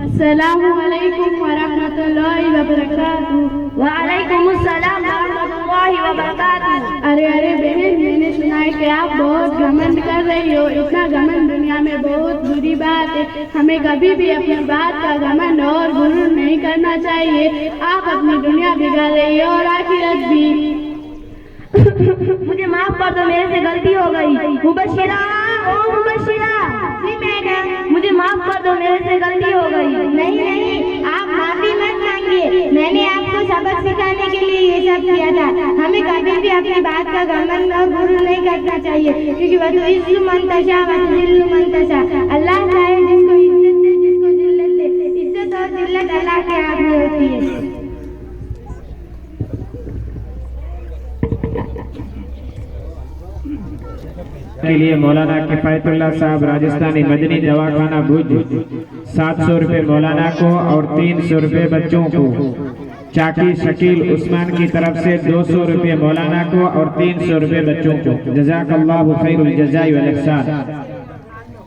अस्सलामुअलैकुम वरहमतुल्लाहि वबरकातुहू। वालेकुम अस्सलाम वरहमतुल्लाहि वबरकातुहू। अरे बहन, मैंने सुना है कि आप बहुत घमंड कर रही हो। इतना घमंड दुनिया में बहुत बुरी बात है। हमें कभी भी अपनी बात का घमंड और गुरूर नहीं करना चाहिए। आप अपनी दुनिया बिगाड़ रही हो और आखिरत भी। मुझे माफ कर दो, मेरे से गलती हो गई। मुबशिरा, ओ मुबशिरा। जी मैडम। मुझे माफ कर दो, मेरे से गलती हो गई। नहीं नहीं, आप माफी मत मांगिए। मैंने आपको सबक सिखाने के लिए ये सब किया था। हमें कभी भी अपनी बात का घमंड और गुरु नहीं करना चाहिए, क्योंकि वह तो इज्जत मंतशा वज़िल्लु मंतशा, अल्लाह चाहे जिसको इज्जत दे, जिसको जिल्लत दे। इज्जत और जिल्लत अल्लाह के हाथ में होती है। के लिए मौलाना किफायतुल्लाह साहब राजस्थानी मदनी दवाखाना भुज 700 रुपये मौलाना को और 300 रुपये बच्चों को। चाकी शकील उस्मान की तरफ से 200 रुपये मौलाना को और 300 रुपये बच्चों को। जज़ाकल्लाहु खैरुल जज़ाई वल ihsan।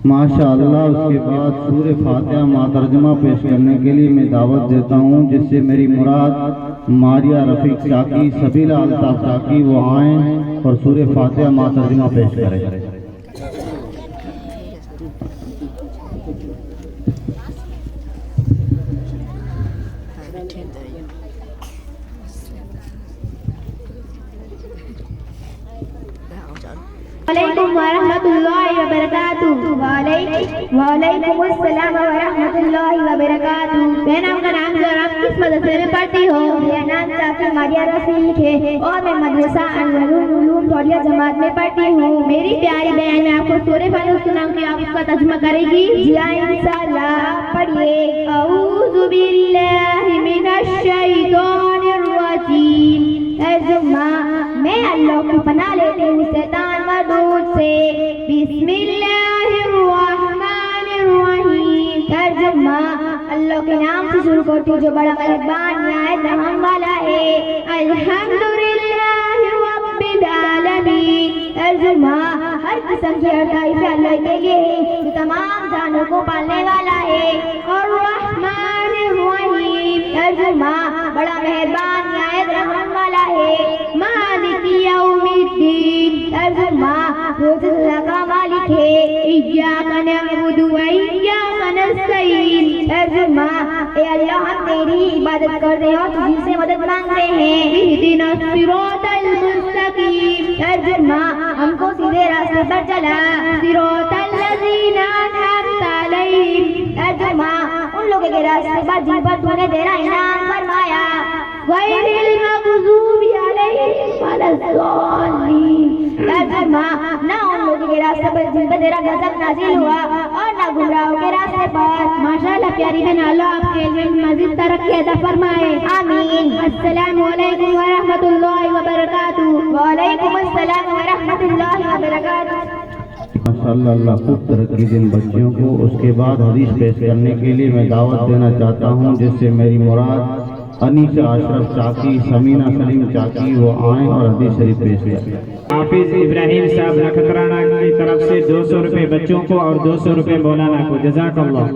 माशाअल्लाह। उसके बाद सूरह फातिहा मातर्जमा पेश करने के लिए मैं दावत देता हूँ, जिससे मेरी मुराद मारिया रफीक चाकी, सबीला अल्ताफ चाकी वो आएँ और सूरह फातिहा मातर्जमा पेश करें। वालेकुम वरहमतुल्लाहि वबरकातुहू। वालेकुम अस्सलाम वरहमतुल्लाहि वबरकातुहू। मेरा नाम का नाम जो आप किस मदरसे में पढ़ती हो? मेरा नाम चाची मारिया रफीक है और मैं मदरसा अनवरुल उलूम तौलिया जमात में पढ़ती हूँ। मेरी प्यारी बहन, मैं आपको सूरह फातिहा सुनाऊंगी, आप उसका तर्जुमा करेगी? जी हाँ इंशाअल्लाह। पढ़िए। औज़ु बिल्लाहि मिनश शैतानिर रजीम। तर्जुमा, मैं अल्लाह की पनाह लेती हूँ शैतान मरदूद से। बिस्मिल्लाहिर्रहमानिर्रहीम। तर्जुमा, अल्लाह के नाम से शुरू करती हूँ जो बड़ा मेहरबान निहायत रहम वाला है। अल्हम्दुलिल्लाहि रब्बिल आलमीन। तर्जुमा, हर किस्म की तारीफ अल्लाह के लिए है जो तमाम जानों को पालने वाला है। और रहमानिर रहीम। तर्जुमा, बड़ा मेहरबान निहायत रहम वाला है। मालिकी यौमिद्दीन। तर्जुमा, रोज़ सज़ा का मालिक है। इय्याका नअबुदु व इय्याका नस्तईन। तर्जुमा, ए अल्लाह हम तेरी इबादत करते हैं और तुझी से मदद मांगते हैं। इहदिनस सिरातल मुस्तकीम। तर्जुमा, हमको सीधे रास्ते पर चला। सिरातल लज़ीना अनअमता अलैहिम। तर्जुमा, उन लोगों के रास्ते पर जिन पर तूने तेरा इनाम फरमाया। गैरिल मग़ज़ूबि अलैहिम वलद्दाल्लीन। तर्जुमा, ना उन लोगों के रास्ते पर जिन पर तेरा गज़ब नाज़िल हुआ और ना गुमराहों के रास्ते पर। माशाअल्लाह प्यारी बहन, अल्लाह आपके इल्म में मज़ीद तरक्की अता फरमाए। आमीन। अस्सलामु अलैकुम व रहमतुल्लाहि व बरकातुहू। वालेकुम अस्सलाम व रहमतुल्लाहि व बरकातुहू। माशाअल्लाह, अल्लाह खूब तरक्की जिन बच्चियों को। उसके बाद हदीस पेश करने के लिए मैं दावत देना चाहता हूँ, जिससे मेरी मुराद अनीसा अशरफ चाकी, समीना सलीम चाकी वो आए और हदीस शरीफ पेश करें। हाफिज इब्राहिम साहब नखत्राना की तरफ से 200 रुपये बच्चों को और 200 रुपये मौलाना को। जज़ाकल्लाह।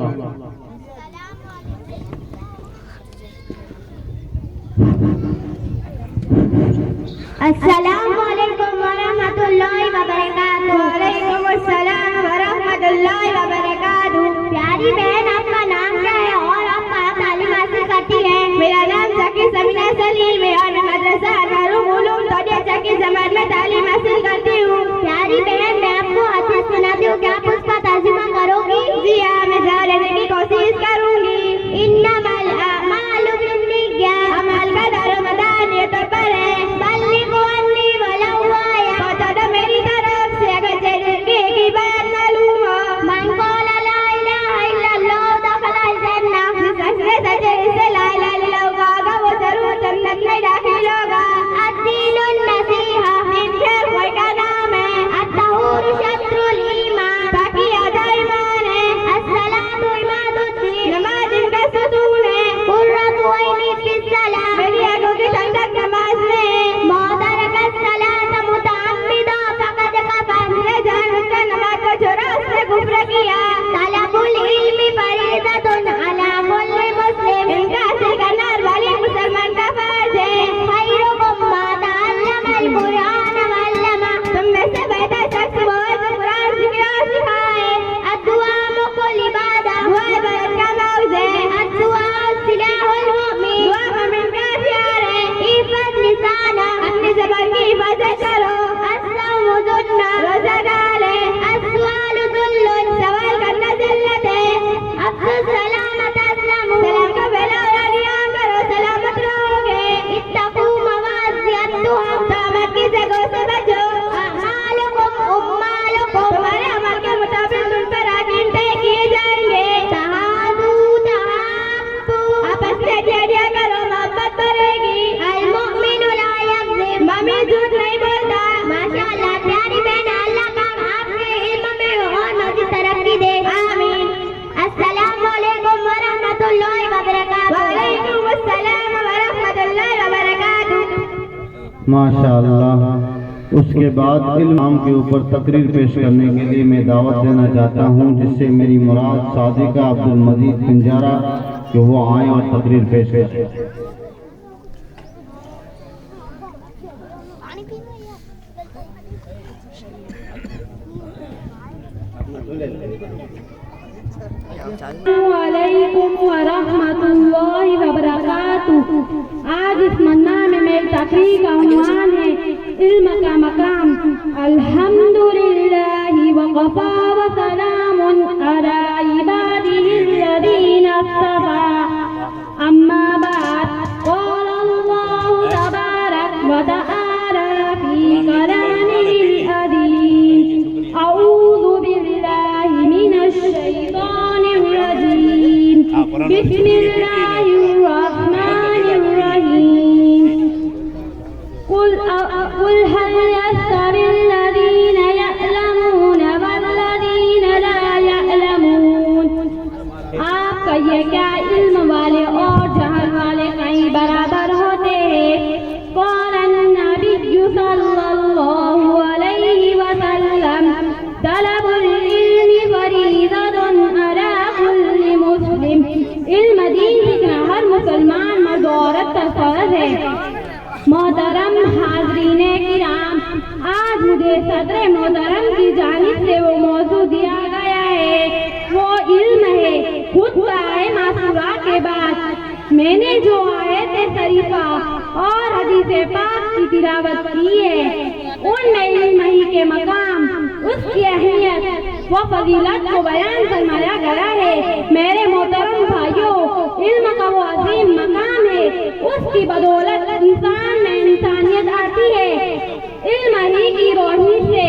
अस्सलामु अलैकुम व रहमतुल्लाहि व बरकातुहू। वालेकुम अस्सलाम व रहमतुल्लाहि व बरकातुहू। प्यारी बहन, आपका नाम क्या है और आप कहाँ तालीम हासिल करती हैं? मेरा नाम चाकी समीना सलीम है और मदरसा अनवरुल उलूम तौलिया चाकी जमात में तालीम हासिल करती हूँ। प्यारी बहन, मैं आपको हदीस सुनाती हूँ, क्या आप उसका तर्जुमा करोगी? जी हाँ, मैं जवाब देने की कोशिश करूँगी। इन्नमल अमालु बिन्निय्यात। अमल का दारोमदार नियतों पर है। बल्लिगु अन्नी वलौ आया। पहुंचा दो मेरी तरफ से अगर जिंदगी की बात मालूम हो। मन क़ाला ला इलाहा इल्लल्लाह दखलल जन्नह। जिसने सच्चे से ला इलाहा इल्लल्लाह कहा वो जरूर जन्नत में दाखिल होगा। अद्दीनुन नसीहा। दिन भर कोई का नाम माशाअल्लाह। उसके बाद इल्म के ऊपर तकरीर पेश करने के लिए मैं दावत देना चाहता हूँ, जिससे मेरी मुराद सादिका अब्दुल मजीद पिंजारा कि वो आए और तकरीर पेश करें। वालेकुम व रहमतुल्लाहि व बरकातुहू। आज इस मन्ना में मेरी तकरीर का उन्वान है इल्म का मकाम। अल्हम्दुलिल्लाहि व कफा व सलामुन अला इबादिहिल्लज़ीना इस्तफा। अम्मा बाद क़ाल अल्लाहु तबारक व तआला फी कलामिहिल अज़ीज़। अऊज़ु बिल्लाहि मिनश शैतानिर रजीम। बिस्मिल्लाहिर रहमानिर रहीम। कुल हल यस्तविल लज़ीना यअलमून वल्लज़ीना ला यअलमून। आप कहिए क्या इल्म वाले और जहल वाले कहीं बराबर होते हैं? क़ाल अन्नबिय्यु सल्लल्लाहु अलैहि वसल्लम तलबुल इल्मि फरीज़तुन अला कुल्लि मुस्लिम। इल्म दीन सीखना हर मुसलमान मर्द औरत का फर्ज है। मोहतरम हाज़रीने किराम, आज मुझे सदर मोहतरम की जानिब से वो मौजू दिया गया है, वो इल्म है। खुतबा मासूरा के बाद मैंने जो आयत शरीफा और हदीस पाक की तिलावत की है, उनमें इल्म ही के मकाम, उसकी अहमियत व फजीलत को बयान फरमाया गया है। मेरे मोहतरम भाइयों, इल्म का वो अजीम मकाम है, उसकी बदौलत इंसान में इंसानियत आती है। इल्म ही की रोशनी से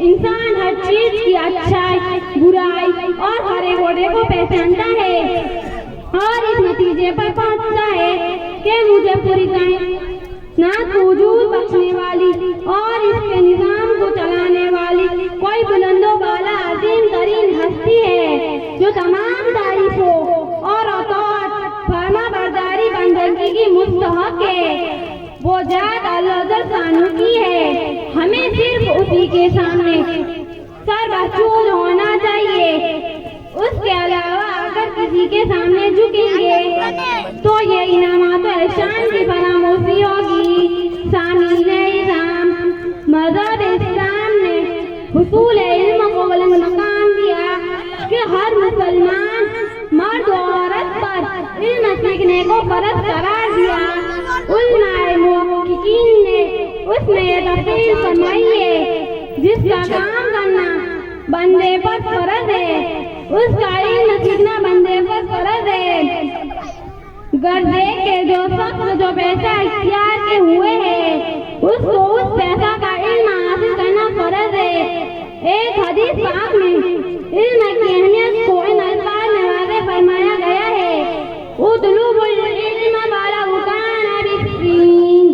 इंसान हर चीज की अच्छाई, बुराई और हरे घोड़े को पहचानता है और इस नतीजे पर पहुंचता है कि मुझे पूरी कायनात को वजूद बख्शने वाली और इसके निजाम को चलाने वाली कोई बुलंदो बाला अजीम तरीन हस्ती है, जो तमाम तारीफों और अताअत फरमा बरदारी बंदगी की मुस्तहक है। वो जात अल्लाह शानु की है। हमें सिर्फ उसी के सामने सर्वचूज होना चाहिए। उसके अलावा अगर किसी के सामने झुकेंगे तो ये इनामात और एहसान की फरामोशी होगी। सामीन इस्लाम, मज़हब इस्लाम ने हुसूल इल्म को बुलंद मकाम दिया कि हर मुसलमान मर्द और औरत पर इल्म सीखने को फर्ज करार दिया। उलमाए मुहक्किकीन ने उसमें ये तफसील फरमाई है, जिसका काम करना बंदे पर फर्ज है, उसका इल्म सीखना बंदे पर फर्ज है। गर्दे के जो शख्स जो पैसा इख्तियार के हुए हैं, उसको उस पैसा का इल्म हासिल करना फर्ज है। एक हदीस पाक में इल्म की अहमियत को इन अल्फाज में वाज़ेह फरमाया गया है, उतलुबुल इल्म वलौ कान बिस्सीन,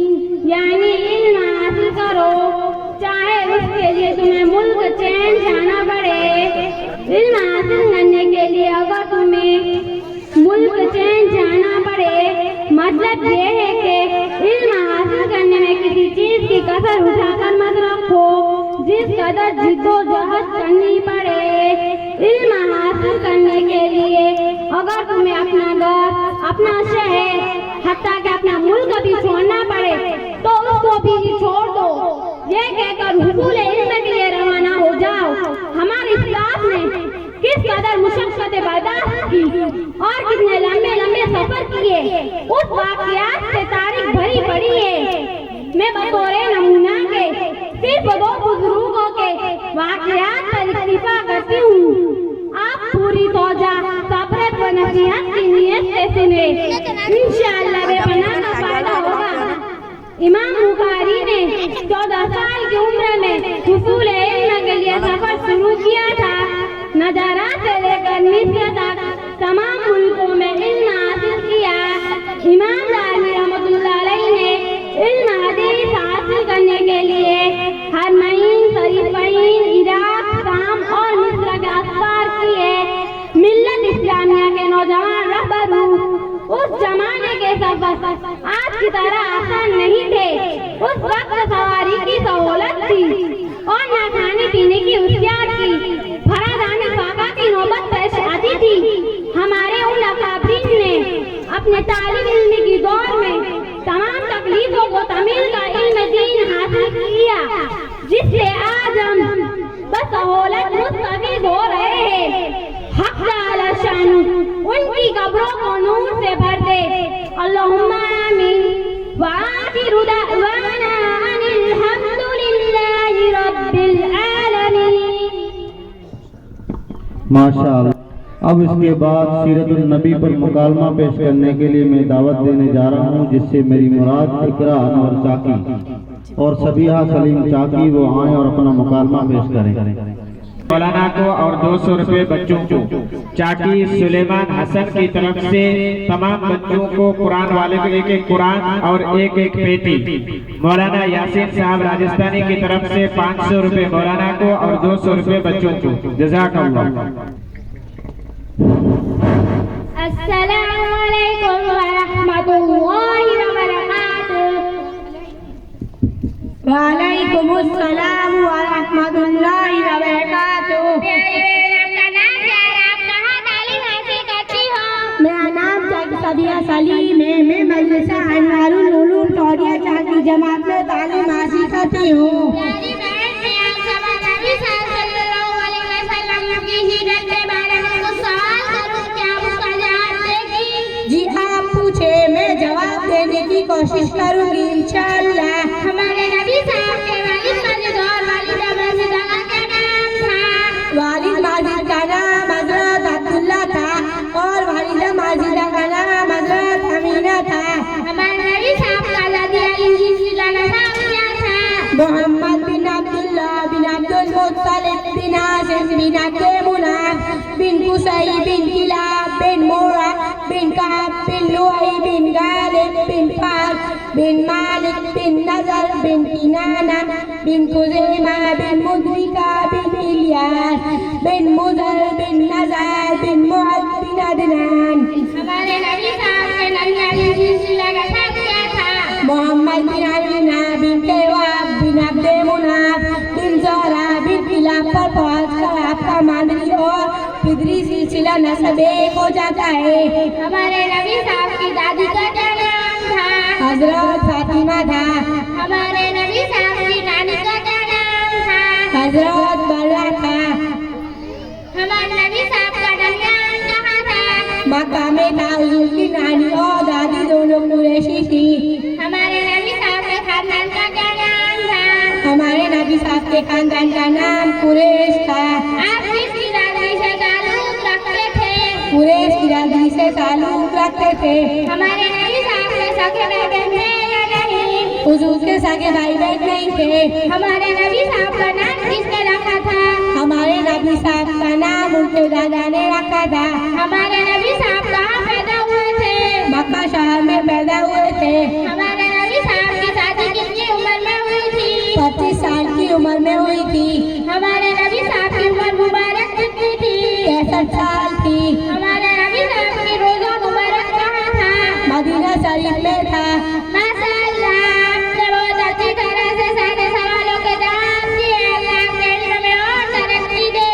यानी इल्म हासिल करो चाहे उसके लिए तुम्हें मुल्क चैन जाना पड़े। इल्म हासिल करने के लिए अगर तुम्हें मुल्क चैन जाना पड़े, मतलब ये है कि इल्म हासिल करने में किसी चीज की कसर उठाकर मत रखो, जिस कदर जिद्दोजहद करनी पड़े। इल्म हासिल करने के लिए अगर तुम्हें अपना घर, अपना शहर, हत्ता कि अपना मुल्क भी छोड़ना पड़े तो उसको भी छोड़ दो। ये कहकर हुसूल इल्म के लिए रवाना हो जाओ। हमारे इस्लाम ने किस कदर मुशक्कतें बर्दाश्त की और कितने लंबे लंबे सफर किए, उस वाक़यात से तारीख भरी पड़ी है। मैं बतौर नमूना के सिर्फ दो बुजुर्गों के वाक़यात पर इक्तिफा करती हूँ। आप पूरी तौजा सब्र व नसीहत की नीयत से सुने, इंशाअल्लाह बेपनाह का फायदा होगा। इमाम बुखारी ने 14 साल की उम्र में हुसूल इल्म के लिए सफर शुरू किया था। नजारा से लेकर मिस्र तक तमाम मुल्कों में इल्म हासिल किया। इमाम ग़ज़ाली रहमतुल्लाह अलैह ने इल्म हदीस हासिल करने के लिए हरमैन, शरीफैन, इराक, शाम और मिस्र के असफार किए। मिल्लत इस्लामिया के नौजवान रहबरू उस जमाने के सफर आज की तरह आसान नहीं थे। उस वक्त सवारी की सहूलत थी और न खाने पीने की उस्तियात थी। फरादानी फाका की नौबत पेश आती थी। हमारे उन अकाबरीन ने अपने तालिब इल्म की दौर में तमाम तकलीफों को तमील का इल्म दीन हासिल किया, जिससे आज हम बसहूलत मुस्तफीद हो रहे हैं। हक ताला शानु उनकी कब्रों को नूर से भर दे। अल्लाहुम्मा आमीन। व आखिरु दअवाना अनिल हम्दुलिल्लाहि रब्बिल आलमीन। माशाअल्लाह। अब इसके बाद सीरतुल नबी पर मुकालमा पेश करने के लिए मैं दावत देने जा रहा हूँ, जिससे मेरी मुराद इकरा अनवर चाकी और सबिहा सलीम चाकी वो आए और अपना मुकालमा पेश करें। मौलाना को और 200 रुपए बच्चों को। चाकी सुलेमान हसन की तरफ से तमाम बच्चों को कुरान वाले को एक कुरान और एक पेटी। मौलाना यासीन साहब राजस्थानी की तरफ से 500 रुपए मौलाना को और 200 रुपए बच्चों को। जज़ाकल्लाह। अस्सलामु अलैकुम व रहमतुल्लाहि व बरकातुहू। वालेकुम अस्सलाम व रहमतुल्लाहि व बरकातुहू। आपका नाम क्या है? आप कहाँ तालीम हासिल करती हो? मेरा नाम सबिहा सलीम है। मैं मदरसा अनवारुल उलूम टोरिया चाकी जमात में तालीम हासिल करती हूँ। मैं जवाब देने की कोशिश करूंगी इंशाअल्लाह। हमारे नबी साहब के वालिद माजिद और वालिदा माजिदा का क्या नाम था? वालिद माजिद का नाम हजरत अब्दुल्ला था और वालिदा माजिदा का नाम हजरत अमीना था। हमारे नबी साहब का दादा इंजीला नाम क्या था? मोहम्मद बिन अब्दुल्ला बिन अब्दुल मुत्तलिब बिन हाशिम बिन अब्दुल मुनाफ बिन कुसै बिन किलाब बिन मुरा बिन काब बिन लुई बिन गालिब बिन फाक बिन मालिक बिन नजर बिन किनाना बिन खुज़ैमा बिन मुद्रिका बिन इलियास बिन मुदर बिन नज़र बिन मुअद बिन अदनान। हमारे नबी साहब के ननियाली सिलसिला का नाम क्या था? मोहम्मद बिन अमीना बिन केवाब बिन अब्दे मुनाफ बिन ज़हरा बिन किलाब पर पहुंचकर आपका मादरी और पिदरी सिलसिला नस्ब एक हो जाता है। हमारे नबी साहब की दादी का क्या नाम था? हजरत फातिमा था। हमारे नबी साहब की नानी का क्या नाम था? हजरत बर्रा था। हमारे नबी साहब का दरमियान कहाँ था? मक्का में था। हुजूर की नानी और दादी दोनों कुरैशी थी। हमारे नबी साहब के खानदान का क्या नाम था? हमारे नबी साहब के खानदान का नाम कुरैश था। आप किसकी दादी से ताल्लुक रखते थे? कुरैश की दादी से ताल्लुक रखते थे। हमारे नबी साहब के सगे भाई बहन थे या नहीं? हुजूर के सगे भाई बहन नहीं थे। हमारे नबी साहब का नाम किसने रखा था? हमारे नबी साहब का नाम उनके दादा ने रखा था। हमारे नबी साहब कहाँ पैदा हुए थे? मक्का शहर में पैदा हुए थे। हमारे नबी साहब की शादी कितनी उम्र में हुई थी? 25 साल की उम्र में हुई थी। हमारे नबी साहब की उम्र मुबारक कितनी थी? 63 साल थी। हमारे नबी साहब की रोजा मुबारक कहाँ था? मदीना शरीफ में था। माशाअल्लाह, आपने बहुत अच्छी तरह से सारे सवालों के जवाब दिए। अल्लाह आपके इल्म में और तरक्की दे।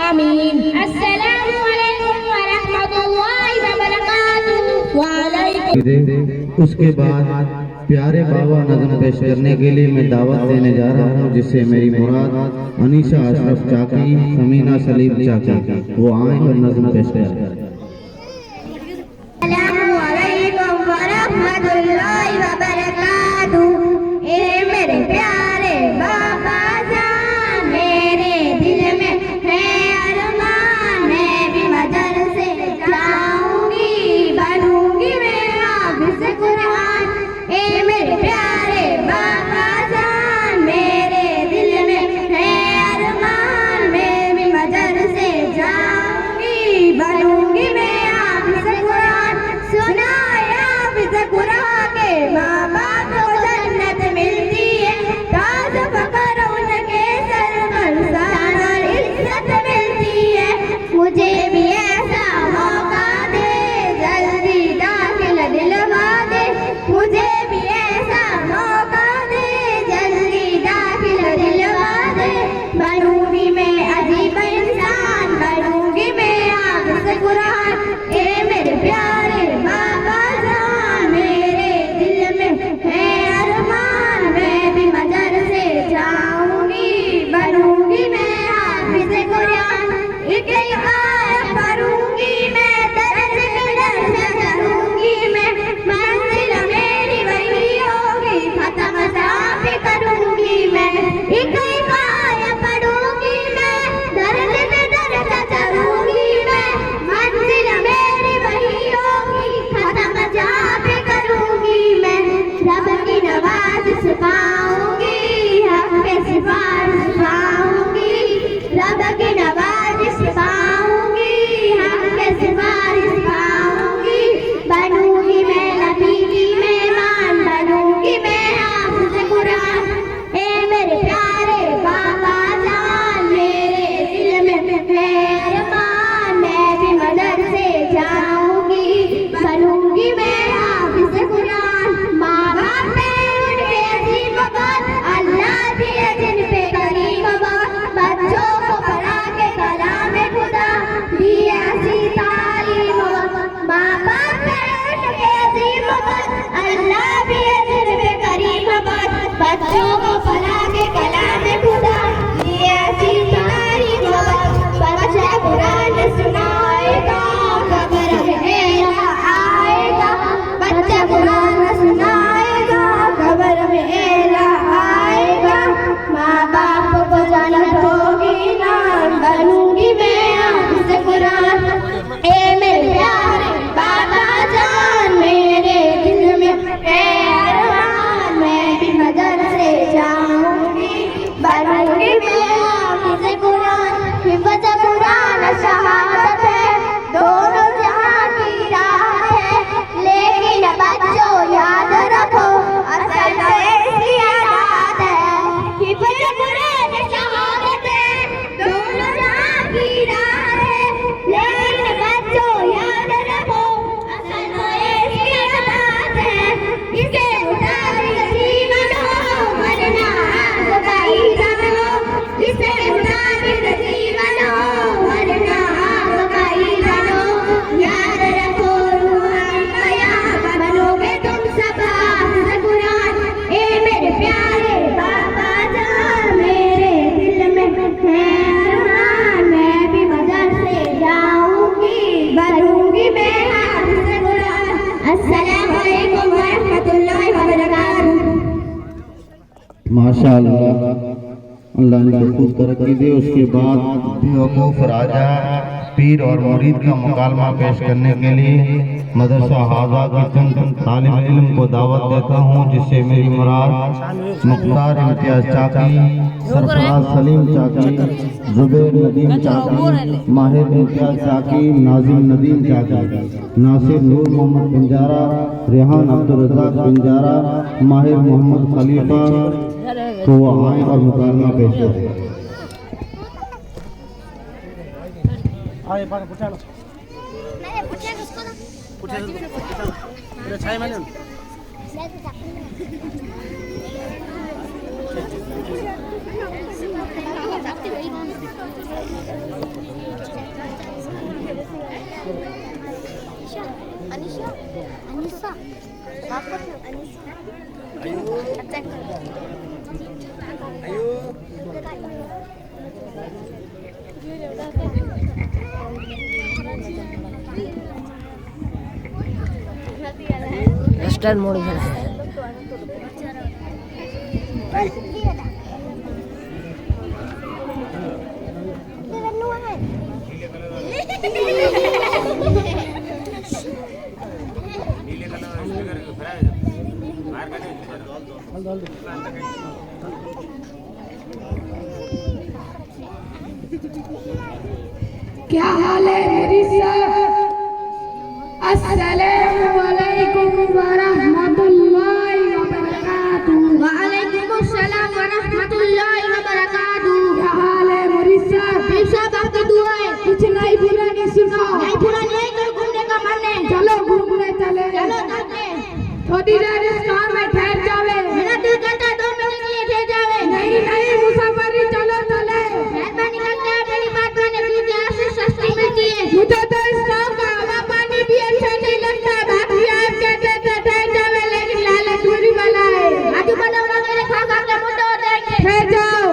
आमीन। अस्सलामु अलैकुम व रहमतुल्लाहि व बरकातुहू। वालेकुम। उसके बाद प्यारे बाबा नज़म पेश करने के लिए मैं दावत देने जा रहा हूँ, जिससे मेरी मुराद अनीशा अशरफ चाकी, समीना सलीम चाकी वो आए और नज़म पेश करें। अस्सलामु अलैकुम व रहमतुल्लाहि व बरकातुहू। ए मेरे प्यारे बाबा जान, मेरे दिल में है अरमान, मैं भी मदरसे जाऊंगी, बनूंगी मैं हाफिज़ कुरान। ए मेरे प्यारे बाबा जान, मेरे दिल में है अरमान, मैं भी मदरसे जाऊंगी, बनूंगी मैं हाफिज़ कुरान। सुना है हाफिज़ कुरान के माँ बाप को जन्नत मिलती है, ताज फकर उनके सर पर शान और इज्जत मिलती है। मुझे भी ऐसा मौका दे, जल्दी दाखिल जाबिर जीवन हो वरना बकाई बनो याद रखो रूहानी कयामत बनोगे तुम सब हाफिज़ कुरान ए मेरे प्यारे बाबा जान मेरे दिल में है अरमान मैं भी मदरसे जाऊंगी बनूंगी मैं हाफिज़ कुरान अस्सलामु अलैकुम व रहमतुल्लाहि व बरकातुहू। माशाअल्लाह, अल्लाह ने खूब तरक्की दी। उसके बाद बेवकूफ़ राजा पीर और मुरीद का मुकालमा पेश करने के लिए मदरसा हाजा के चंद तालिब इल्म को दावत देता हूँ, जिससे मेरी मुराद मुख्तार इम्तियाज चाकी, सरफराज सलीम चाकी, जुबैर नदीम चाकी, माहिर इम्तियाज चाकी, नाजिम नदीम चाकी, नासिर नूर मोहम्मद पिंजारा, रेहान अब्दुल रज़ाक पिंजारा, माहिर मोहम्मद खलीफा तो वो आए और मुकालमा पेश करें। स्टाइल मोड में क्या हाल है मेरी सर? अस्सलामु अलैकुम व रहमतुल्लाहि व बरकातुहू। वालेकुम अस्सलाम व रहमतुल्लाहि व बरकातुहू। क्या हाल है मेरी सर? पीर साहब आपकी दुआ है। कुछ नहीं बुरा नहीं सुनाओ। नहीं बुरा नहीं तो घूमने का मन है। चलो घूमने चले। चलो चलते। थोड़ी देर इस कार में ठहर जावे। मेरा दिल करता 2 मिनट के लिए ठहर जावे। नहीं नहीं मुसाफिरी चलो चले। मेहरबानी करके आप मेरी बात माने, क्योंकि आपसे सस्ती मिलती है। मुझे तो इस गाँव का हवा पानी भी अच्छा नहीं लगता। बाकी आप कहते थे ठहर जावे, लेकिन लालच बुरी बला है। आजू बाजू वालों के खा खा के मुंडे हो जाएंगे। ठहर जाओ।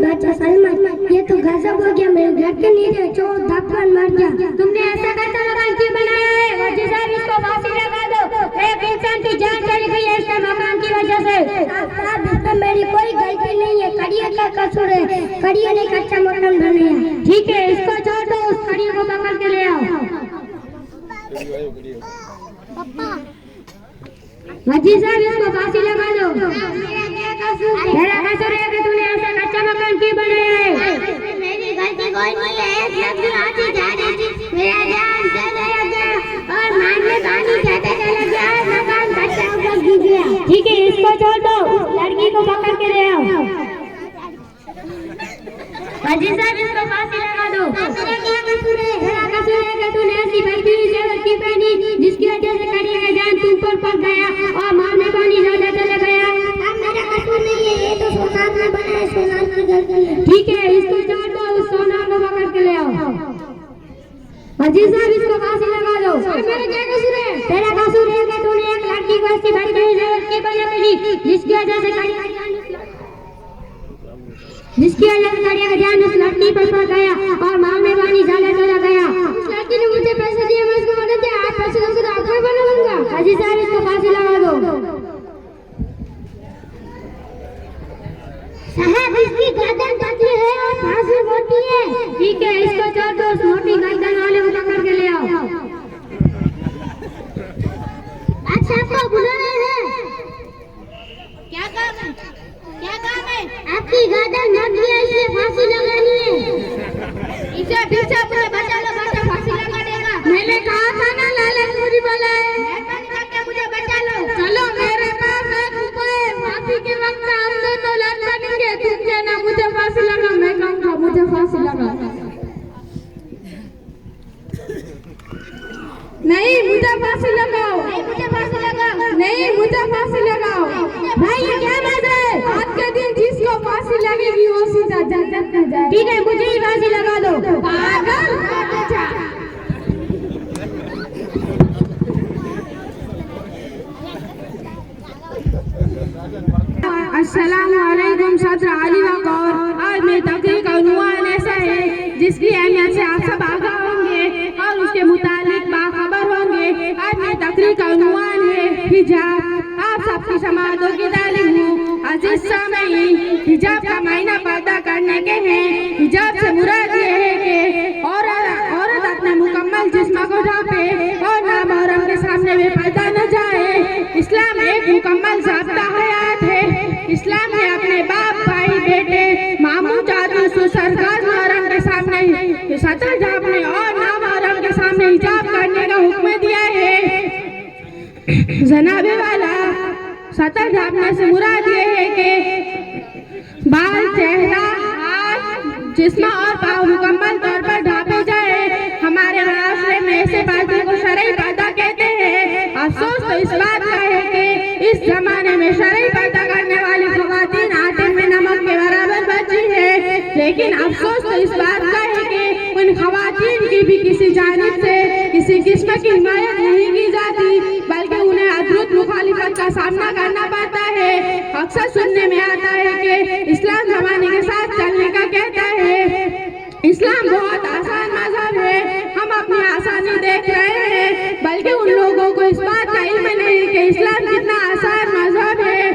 बादशाह सलमान, ये तो गजब हो गया। मेरे घर के नीचे चोर धक्कन मर गया। तुमने ऐसा कैसा मकान क्यों बनाया है? वजी साहब इसको फांसी लगा दो। एक इंसान की जान चली गई है इसके मकान की वजह से। साहब इसमें मेरी कोई गलती नहीं है, कड़िया का कसूर है। कड़िया ने कच्चा मकान बनाया। ठीक है इसको छोड़ दो, उस कड़िया को पकड़ के ले आओ। वजी साहब इसको फांसी लगा दो। मेरा कसूर है कि तूने ऐसा कच्चा मकान क्यों बनाया है? मेरी गलती कोई नहीं है। एक लफ्ज़ आती जा रही थी, मेरा ध्यान चला गया और मान में पानी जाते चला गया और मकान कच्चा ऊपर गिर गया। ठीक है इसको छोड़ दो, उस लड़की को पकड़ के ले आओ। वजी साहब इसको फांसी लगा दो। तेरा क्या कसूर है? मेरा कसूर है कि तूने ऐसी बेहतरीन जगह की पहनी जिसकी वजह से कड़ी का जान तुम पर पड़ गया और मार में पानी ज्यादा चला गया। अब मेरा कसूर नहीं है, ये तो सोनार ने बनाया, सोनार की गलती है। ठीक है इसको छोड़ दो, उस सोनार को पकड़ के ले आओ। वजी साहब इसको फांसी लगा दो। मेरा क्या कसूर है? तेरा कसूर है कि तूने एक लड़की को ऐसी बेहतरीन जगह की बना दी जिसकी वजह से कड़ी का ध्यान उस लड़की पर पड़ गया और माल में पानी ज्यादा चला गया। उस लड़की ने मुझे पैसे दिए, मैं उसको मदद दिया। आप पैसे दोगे तो आपको बना दूंगा। हाजी साहब इसको फांसी लगा दो। साहब इसकी गर्दन पतली है और फांसी मोटी है। ठीक है इसको छोड़ दो, उस मोटी गर्दन वाले को पकड़ के ले आओ। अच्छा आपको बुला रहे हैं? क्या काम है? क्या काम है? आपकी गर्दन नट गया, इसलिए फांसी लगानी है। इसे पीछे मुझे बचा लो, बचा फांसी लगा देगा। मैंने कहा था ना लालच बुरी बला है। मेहरबानी करके मुझे बचा लो। चलो मेरे पास एक उपाय है। फांसी के वक्त हम दोनों लड़ बनेंगे। तुम कहना मुझे फांसी लगा, मैं कहूँगा मुझे फांसी लगा। नहीं मुझे फांसी लगाओ। नहीं मुझे फांसी लगाओ। नहीं मुझे जन्नत न जाए। ठीक है, मुझे ही फांसी लगा दो। पागल। अस्सलामुअलैकुम सदर अली वक़ौर। आज मेरी तकरीर का उन्वान ऐसा है जिसकी अहमियत से आप सब आगाह होंगे और उसके मुतालिक बाखबर होंगे। आज मेरी तकरीर का उन्वान है हिजाब। आप सबकी समातों की तालीम हो। अजीज सामीन, हिजाब का मायना पर्दा करने के हैं। हिजाब से मुराद ये है कि औरत अपने मुकम्मल जिस्म को ढांपे और नामहरम के सामने में पर्दा न जाए। इस्लाम एक मुकम्मल ज़ाब्ता हयात है। इस्लाम ने अपने बाप, भाई, बेटे, मामू, चाचू, ससुर, महरम के सामने सतर ढांपने और नामहरम के सामने हिजाब करने का हुक्म दिया है। जनाबे वाला, सतर ढांपने से मुराद ये है कि बाल, चेहरा, हाथ, जिस्म और पाँव मुकम्मल तौर पर ढांपे जाए। हमारे माशरे में ऐसे पर्दे को शरई पर्दा कहते हैं। अफसोस तो इस बात का है कि इस जमाने में शरई पर्दा करने वाली ख़वातीन आटे में नमक के बराबर बची है। लेकिन अफसोस तो इस बात का है कि उन ख़वातीन की भी किसी जानिब से किसी किस्म की हिमायत नहीं की जाती, बल्कि उन्हें अद्भुत मुखालिफत का सामना करना पड़ता है। अक्सर सुनने में आता है कि इस्लाम जमाने के साथ चलने का कहता है। इस्लाम बहुत आसान मजहब है, हम अपनी आसानी देख रहे हैं, बल्कि उन लोगों को इस बात का इल्म नहीं कि इस्लाम कितना आसान मजहब है।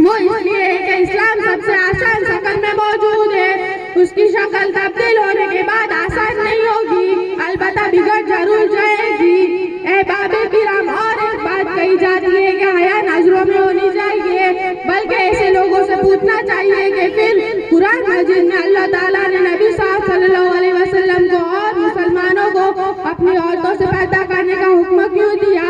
वो इसलिए है कि इस्लाम सबसे आसान शक्ल में मौजूद है। उसकी शक्ल तब्दील होने के बाद आसान नहीं होगी, अलबत्ता बिगड़ जरूर जाएगी। ए बाबे किराम, और एक बात कही जाती है कि हया नजरों में होनी चाहिए, बल्कि ऐसे लोगों से पूछना चाहिए कि फिर कुरान मजीद में अल्लाह ताला ने नबी साहब सल्लल्लाहु अलैहि वसल्लम को और मुसलमानों को अपनी औरतों से पैदा करने का हुक्म क्यों दिया।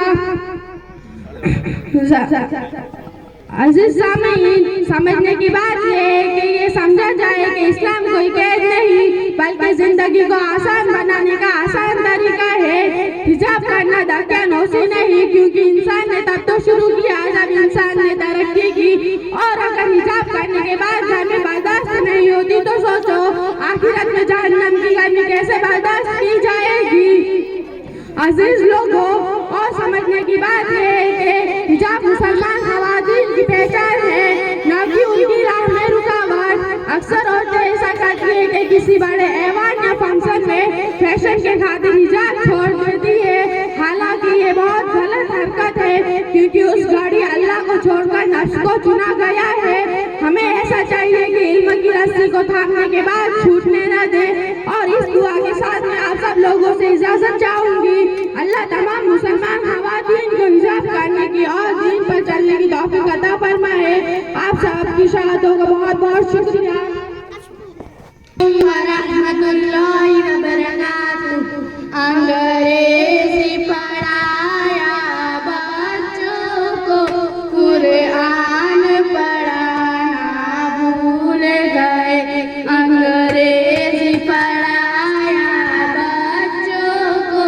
अजीज सामीन, समझने की बात ये है कि ये समझा जाए कि इस्लाम कोई कैद नहीं, बल्कि जिंदगी को आसान बनाने का आसान तरीका है। हिजाब करना दकियानूसी नहीं, क्योंकि इंसान ने तब तो शुरू किया जब इंसान ने तरक्की की। और अगर हिजाब करने के बाद हमें बर्दाश्त नहीं होती तो सोचो आखिरत में जहन्नम की गर्मी कैसे बर्दाश्त की जाएगी। अजीज लोगों, और समझने की बात यह है कि हिजाब मुसलमान ख़वातीन की पहचान है, न कि उनकी राह में रुकावट। अक्सर औरतें ऐसा करती है कि किसी बड़े ऐवान या फंक्शन में फैशन के खातिर हिजाब छोड़ देती है। हालांकि ये बहुत गलत हरकत है, क्योंकि उस घड़ी अल्लाह को छोड़कर नफ्स को चुना गया है। हमें ऐसा चाहिए कि इल्म की रस्सी को थामने के बाद छूटने न दे। और इस दुआ के साथ मैं आप सब लोगों से इजाजत चाहूंगी। अल्लाह तमाम मुसलमान ख़वातीन को हिजाब करने की और दीन पर चलने की तौफीक अता फरमाए। आप सब की शहादतों का बहुत बहुत शुक्रिया। रहमतुल्लाहि व बरकातहू। अंग्रेजी पढ़ाया बच्चों को, कुरान पढ़ाना भूल गए। अंग्रेजी पढ़ाया बच्चों को,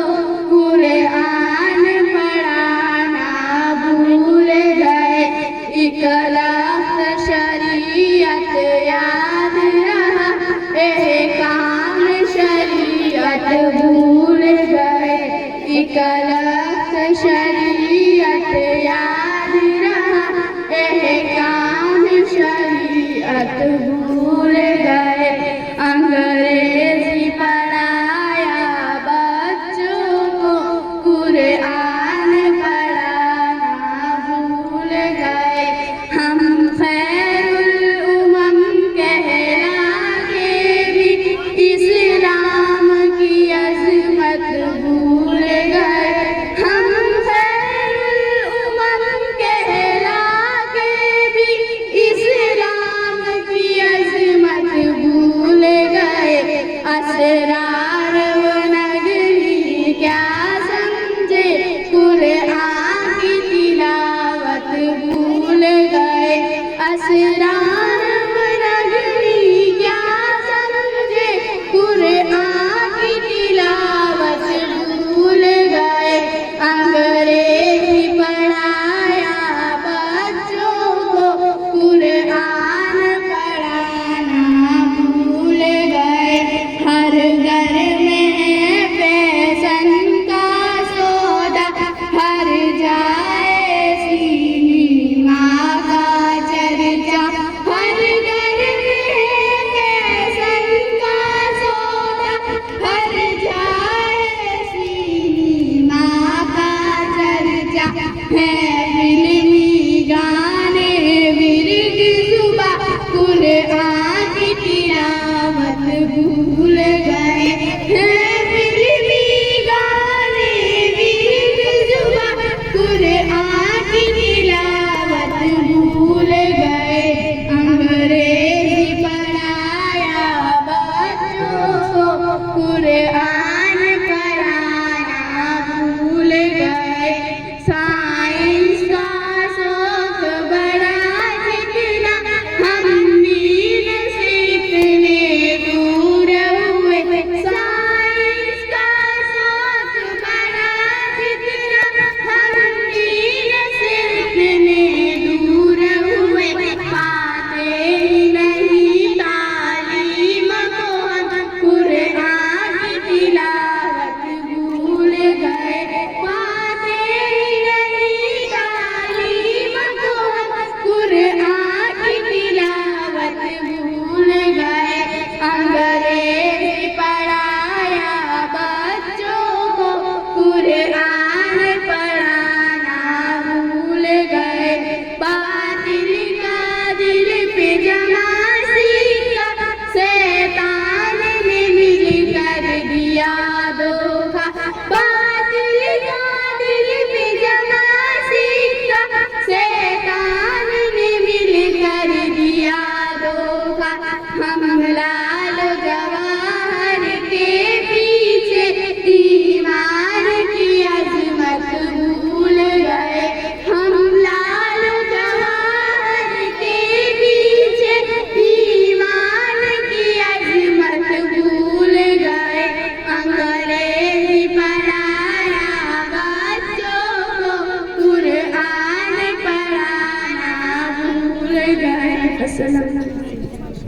कुरान पढ़ाना भूल गए। इखलास शरीयत याद रहा, एहकाम शरीयत भूल गए। इखलास शरीयत याद रहा, एहकाम शरीयत भूल गए। अंग्रेजी पढ़ाया बच्चों को, कुरान पढ़ाना भूल गए। हम खैरुल उमम कहलाके भी इस्लाम की अज़मत भूल गए।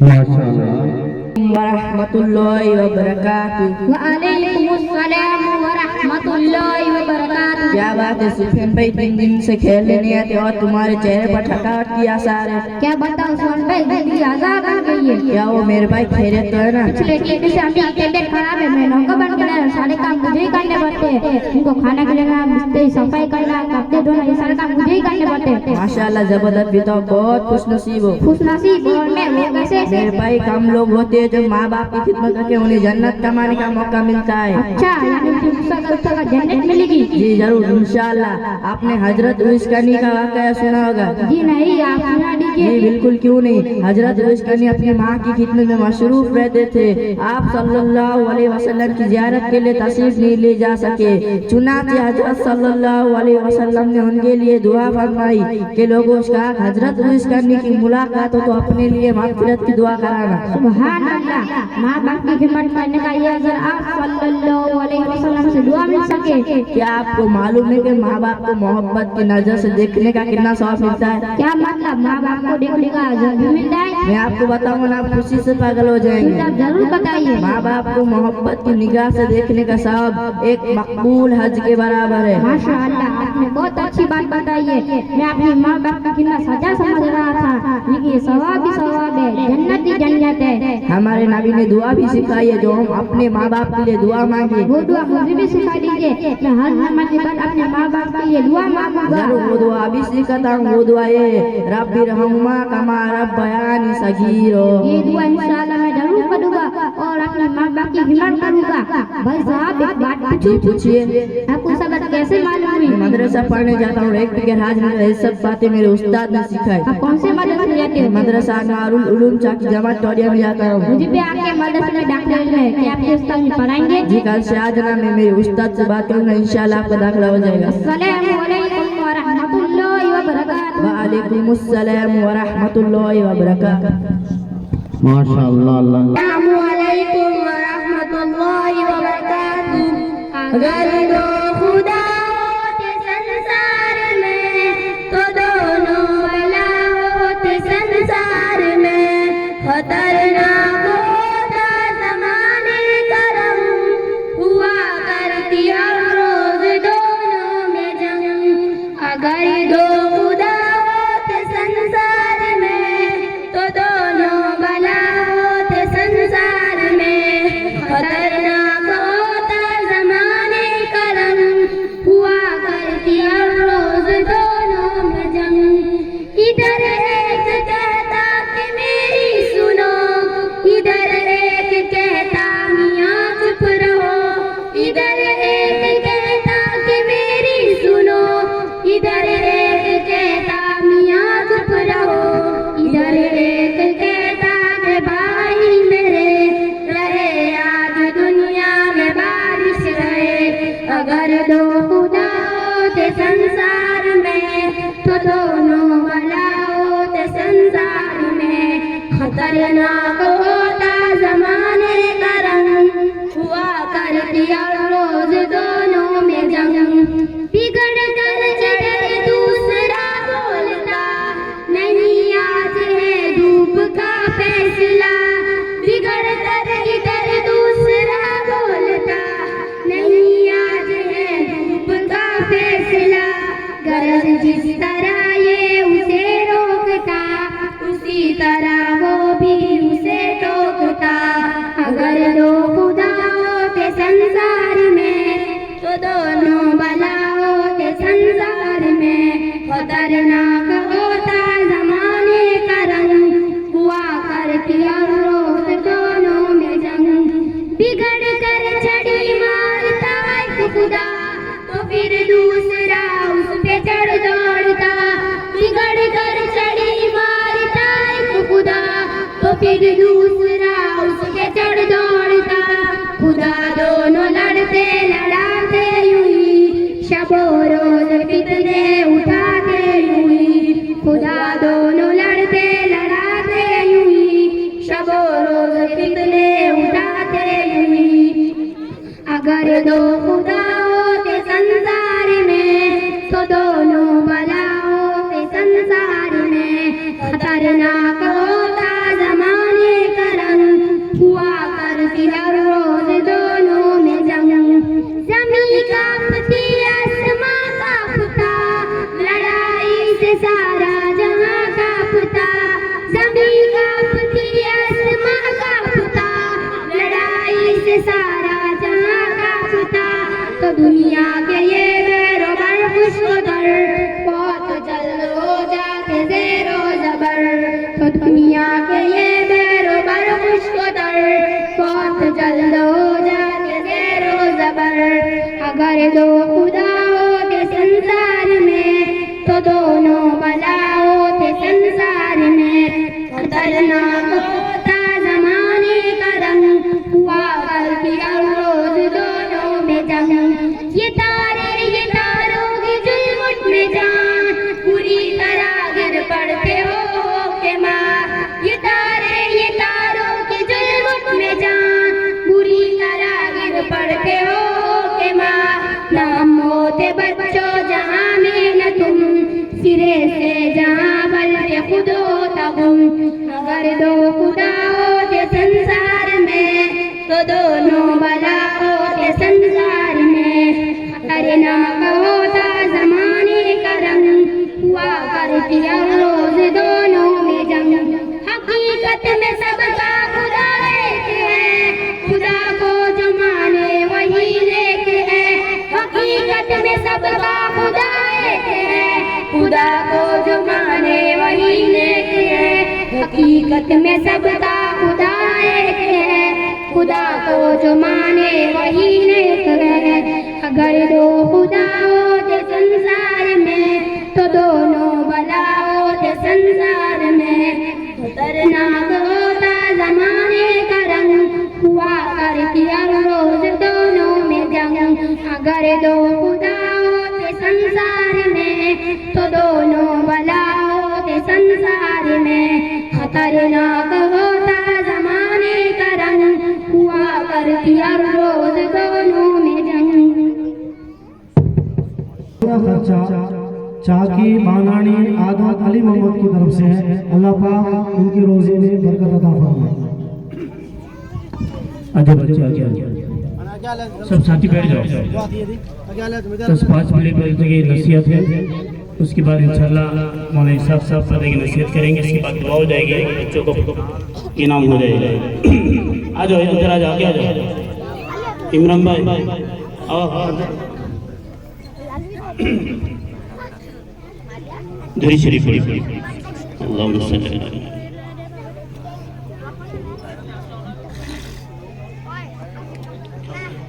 माशाअल्लाह। वरहमतुल्लाहि वबरकातुहू। वालेकुमुस्सलाम वरहमतुल्लाहि वबरकातुहू। क्या बात है सुफियान भाई, 3 दिन से खेलने नहीं आते और तुम्हारे चेहरे पर थकावट की आसार है। क्या बताऊं सोन भाई, जिंदगी आजाद हो गई है। क्या वो मेरे भाई खैरियत तो है ना? पिछले 3 दिन से हमारी तबीयत खराब है। मैं नौकर बन गया, सारे काम मुझे ही करने पड़ते हैं। उनको खाना खिलाना, बिस्तर सफाई करना, कपड़े धोना, ये सारे काम मुझे ही करने पड़ते हैं। माशाल्लाह जबरदस्त, भी तो बहुत खुशनसीब हो। खुशनसीब और मैं वो कैसे मेरे भाई कम लोग होते हैं जो माँ बाप की खिदमत करके उन्हें जन्नत कमाने का मौका मिलता है। अच्छा, यानी मुझे जन्नत मिलेगी? जी जरूर इंशाल्लाह। आपने हजरत उवैस करनी का वाकया सुना होगा? जी नहीं, आप सुना दीजिए। जी बिल्कुल, क्यों नहीं। हजरत उवैस करनी अपनी माँ की खिदमत में मशरूफ रहते थे। आप सल्लल्लाहु अलैहि वसल्लम की ज़ियारत के लिए तशरीफ नहीं ले जा सके। चुनांचे हजरत सल्लल्लाहु अलैहि वसल्लम ने उनके लिए दुआ फरमाई कि लोगों का हजरत उवैस करनी की मुलाकात हो तो अपने लिए मग़फ़िरत की दुआ कराना। सुभान अल्लाह, माँ बाप की खिदमत करने का ये अगर आप सल्लल्लाहु अलैहि वसल्लम से दुआ मिल सके। क्या आपको मालूम है कि माँ बाप को मोहब्बत की नजर से देखने का कितना सवाब मिलता है? क्या मतलब माँ बाप को देखने का अजर भी मिलता है? मैं आपको बताऊंगा ना, आप खुशी से पागल हो जाएंगे। आप जरूर बताइए। माँ बाप को मोहब्बत की निगाह से देखने का सवाब एक मकबूल हज के बराबर है। माशाअल्लाह, आपने बहुत अच्छी बात बताई है। मैं अपनी माँ बाप का कितना सजा समझ रहा था, लेकिन ये सवाब ही सवाब है, जन्नत ही जन्नत है। हमारे नबी ने दुआ भी सिखाई है, जो हम अपने माँ बाप के लिए दुआ मांगे वो दुआ मुझे भी सिखा दीजिए। मैं हर नमाज के बाद अपने माँ बाप के लिए दुआ मांगूंगा। जरूर, वो दुआ भी सिखाता हूँ। वो दुआ ये रब्बी रहमुमा कमा रब्बयानी सगीरो। ये दुआ इंशाअल्लाह मैं जरूर करूंगा और अपने माँ बाप की हिम्मत करूंगा। भाई साहब एक बात पूछिए। आपको सबक कैसे मालूम हुई? मदरसा पढ़ने जाता हूँ, एक भी हाज नहीं, ये सब बातें मेरे उस्ताद ने सिखाई। आप कौन से मदरसे जाते हो? मदरसा अनवारुल उलूम चाकी जमात टोरिया में जाता हूँ। मुझे भी आपके मदरसे में दाखिला लेना है। क्या आपके उस्ताद ने पढ़ाएंगे? जी कल से आज ना मैं मेरे उस्ताद से बात करूँगा, इंशाल्लाह आपका दाखिला हो जाएगा। अस्सलामु अलैकुम व रहमतुल्लाहि व बरकातुहू। वालेकुमुस्सलाम व रहमतुल्लाहि व बरकातुहू। माशाअल्लाह। अल्लाह अस्सलामु अलैकुम व रहमतुल्लाहि व बरकातुहू। अगर दो खुदा होते संसार में तो दोनों भला होते संसार में। खतरनाक होता ज़माने करम, हुआ करती हर रोज दोनों में जंग। अगर दो खुदा होते संसार में तो दोनों भला होते संसार में। खतरनाक होता ज़माने करम, हुआ करती हर रोज दोनों में जंग। इधर एक कहता कि मेरी सुनो, इधर एक कहता मियाँ चुप रहो। इधर एक कहता कि मेरी सुनो, इधर एक कहता मियाँ चुप रहो। इधर एक कहता कि भाई मेरे रहे आज दुनिया में बारिश रहे। अगर दो खुदा होते संसार में तो दोनों भला होते संसार में। खतरनाक होता ज़माने का रंग, हुआ करती हर रोज दोनों में जंग। बिगड़ कर जड़े दूसरा बोलता, नहीं आज है धूप का फैसला। बिगड़ कर इधर दूसरा बोलता, नहीं आज है धूप का फैसला। गरज जिस तरह ये उसे रोकता, उसी तरह वो भी उसे टोकता। अगर दो खुदा होते संसार में तो दोनों भला होते संसार में। खतरनाक होता ज़माने का रंग, हुआ करती हर रोज दोनों में जंग। बिगड़ कर छड़ी मारता एक खुदा तो फिर दूसरा उस पे चढ़ दौड़ता। बिगड़ कर छड़ी मारता एक खुदा तो फिर दूसरा उस पे चढ़ दौड़ता। खुदा दोनों लड़ते लड़ाते यूं ही, शबो रोज फितने उठाते यूं ही। खुदा दोनों लड़ते लड़ाते यूं ही, शबो रोज फितने उठाते यूं ही। अगर दो खुदा होते संसार में तो दोनों भला होते संसार में। खतरनाक दो खुदाओं के संसार में, तो दोनों बलाओं के संसार में खतरनाक होता जमाने का रंग, हुआ करती हर रोज दोनों में जंग। ये तारों की जुल्मुट में जान, पूरी तरह गिर पड़ते हो के माँ। ये तारों की जुल्मुट में जान, पूरी तरह गिर पड़ते हो के माँ। नाम होते बच्चों जहाँ में न तुम, सिरे से जहाँ बल्कि खुद होता गुम। अगर दो खुदा होते संसार में, तो दोनों बला होते संसार में। खतरनाक होता जमाने का रंग, हुआ करती हर रोज दोनों में जंग। हकीकत में सबका खुदा एक है, खुदा को जो माने वही नेक है। हकीकत में सबका खुदा एक है, खुदा को जो माने वही नेक है। हकीकत में सबका खुदा एक है, खुदा को जो माने वही नेक है। अगर दो खुदा होते संसार में, तो दोनों बला होते संसार में। खतरनाक होता जमाने का रंग, हुआ करती हर रोज दोनों में जंग। अगर दो खुदा होते संसार में, तो दोनों बला होते संसार में। खतरनाक होता जमाने का रंग, हुआ करती हर रोज दोनों में जंग। खर्चा चाकी मानानी आदत अली मोहम्मद की तरफ से है। अल्लाह पाक उनकी रोजी में बरकत अता फरमाए। आगे बच्चे आगे सब साथी बैठ जाओ। 10-5 मिनट बच्चे की नसीहत है, उसके बाद इंशाल्लाह मौलाना साहब पता की नसीहत करेंगे। इसके बाद दुआ हो जाएगी, बच्चों को इनाम हो जाएगा। आ जाओ इधर आ जाओ, आगे आ जाओ। इमरान भाई आओ। धरी शरीफ अल्लाहुम्मा सल्ली अलैहि।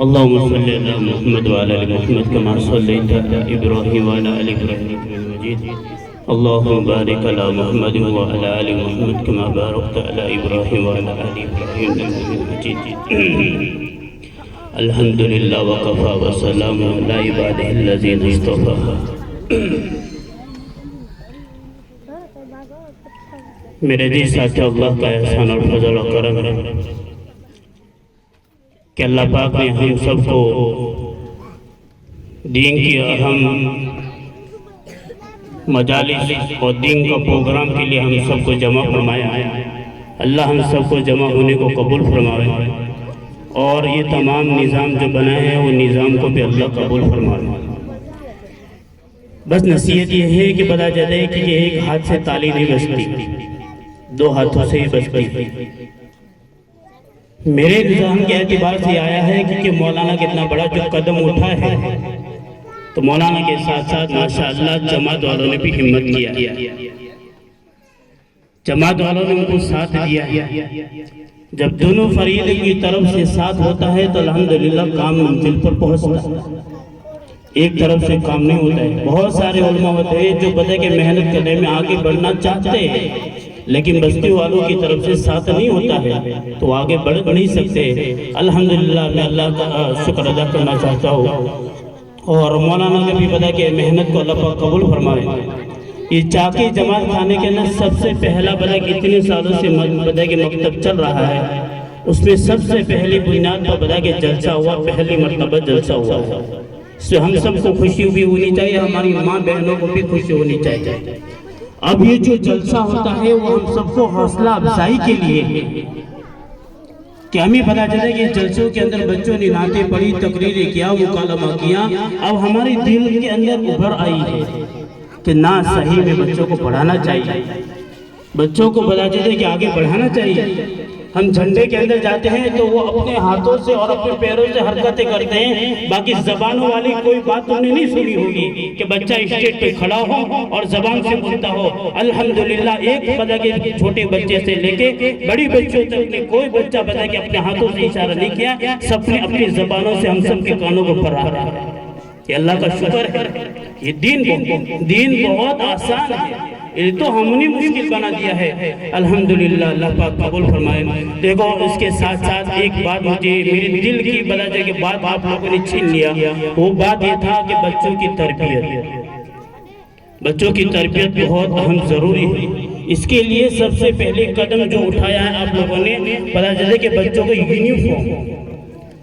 अल्लाहुम्मा सल्ली अला मुहम्मद व अला आलि मुहम्मद कमा सल्लैता अला इब्राहीम व अला आलि इब्राहीम इन्नका मजीद। अल्लाहुम्मा बारिक अला मुहम्मद व अला आलि मुहम्मद कमा बारकता अला इब्राहीम व अला आलि इब्राहीम इन्नका मजीद। अल्हम्दुलिल्लाह व कफा व सलामुन अला इबादिहिल्लज़ीना इस्तफ़ा। मेरे जी साथियों, अल्लाह का एहसान और फजल और करम है कि अल्लाह पाक ने हम सबको दीन की अहम मजालिस और दीन का प्रोग्राम के लिए हम सबको जमा फरमाया। अल्लाह हम सबको जमा होने को कबूल फरमाए, और ये तमाम निज़ाम जो बनाए हैं वो निज़ाम को भी अल्लाह कबूल फरमाए। बस नसीहत ये है कि पता चले कि ये एक हाथ से ताली नहीं बजती, 2 हाथों से ही बजती है। मेरे निज़ाम के एतबार से आया है कि मौलाना कितना बड़ा जो कदम उठा है, तो मौलाना के साथ साथ माशाअल्लाह जमात वालों ने भी हिम्मत किया, जमात वालों ने उनको साथ दिया। जब दोनों फरीद की तरफ से साथ होता है तो अल्हम्दुलिल्लाह काम मंजिल पर पहुंचता है। एक तरफ से काम नहीं होता है। बहुत सारे उलमा होते हैं जो पता है कि मेहनत करने में आगे बढ़ना चाहते हैं, लेकिन बस्ती वालों की तरफ से साथ नहीं होता है तो आगे बढ़ नहीं सकते। अल्हम्दुलिल्लाह मैं अल्लाह का शुक्र अदा करना चाहता हूँ, और मौलाना ने भी पता कि मेहनत को अल्लाह पाक कबूल फरमाए। ये चाकी जमात खाने के अंदर सबसे पहला पता कि इतने सालों से पता कि मकतब चल रहा है, उसमें सबसे पहली बुनियाद पर पता कि जलसा हुआ, पहली मरतबा जलसा हुआ। इससे हम सबको खुशी भी होनी चाहिए, हमारी माँ बहनों को भी खुशी होनी चाहिए। अब ये जो जलसा होता है वो हम सबको हौसला अफजाई के लिए है कि हमें पता चले कि जलसों के अंदर बच्चों ने नाते पढ़ी, तकरीरें किया, मुकालमा किया। अब हमारे दिल के अंदर उभर आई है कि ना सही में बच्चों को पढ़ाना चाहिए, बच्चों को पता चले कि आगे बढ़ाना चाहिए। हम झंडे के अंदर जाते हैं तो वो अपने हाथों से और अपने पैरों से हरकतें करते हैं, बाकी जबानों वाली कोई बात तुमने नहीं सुनी होगी कि बच्चा स्टेज पे खड़ा हो और जबान से बोलता हो। अल्हम्दुलिल्लाह एक पता के छोटे बच्चे से लेके बड़ी बच्चों तक ने कोई बच्चा पता कि अपने हाथों से इशारा नहीं किया, सबने अपनी जबानों से हम सब के कानों को पढ़ा रहा है। कि अल्लाह का शुक्र है, ये दीन बहुत आसान है, ये तो हमने मुश्किल बना दिया है। अल्हम्दुलिल्लाह, अल्लाह पाक कबूल फरमाए। देखो इसके साथ साथ एक बात मुझे मेरे दिल की बता जाए कि बात आप लोगों ने छीन लिया, वो बात ये था कि बच्चों की तरबियत बहुत अहम जरूरी है। इसके लिए सबसे पहले कदम जो उठाया है आप लोगों ने, पता चले कि बच्चों को यूनिफॉर्म,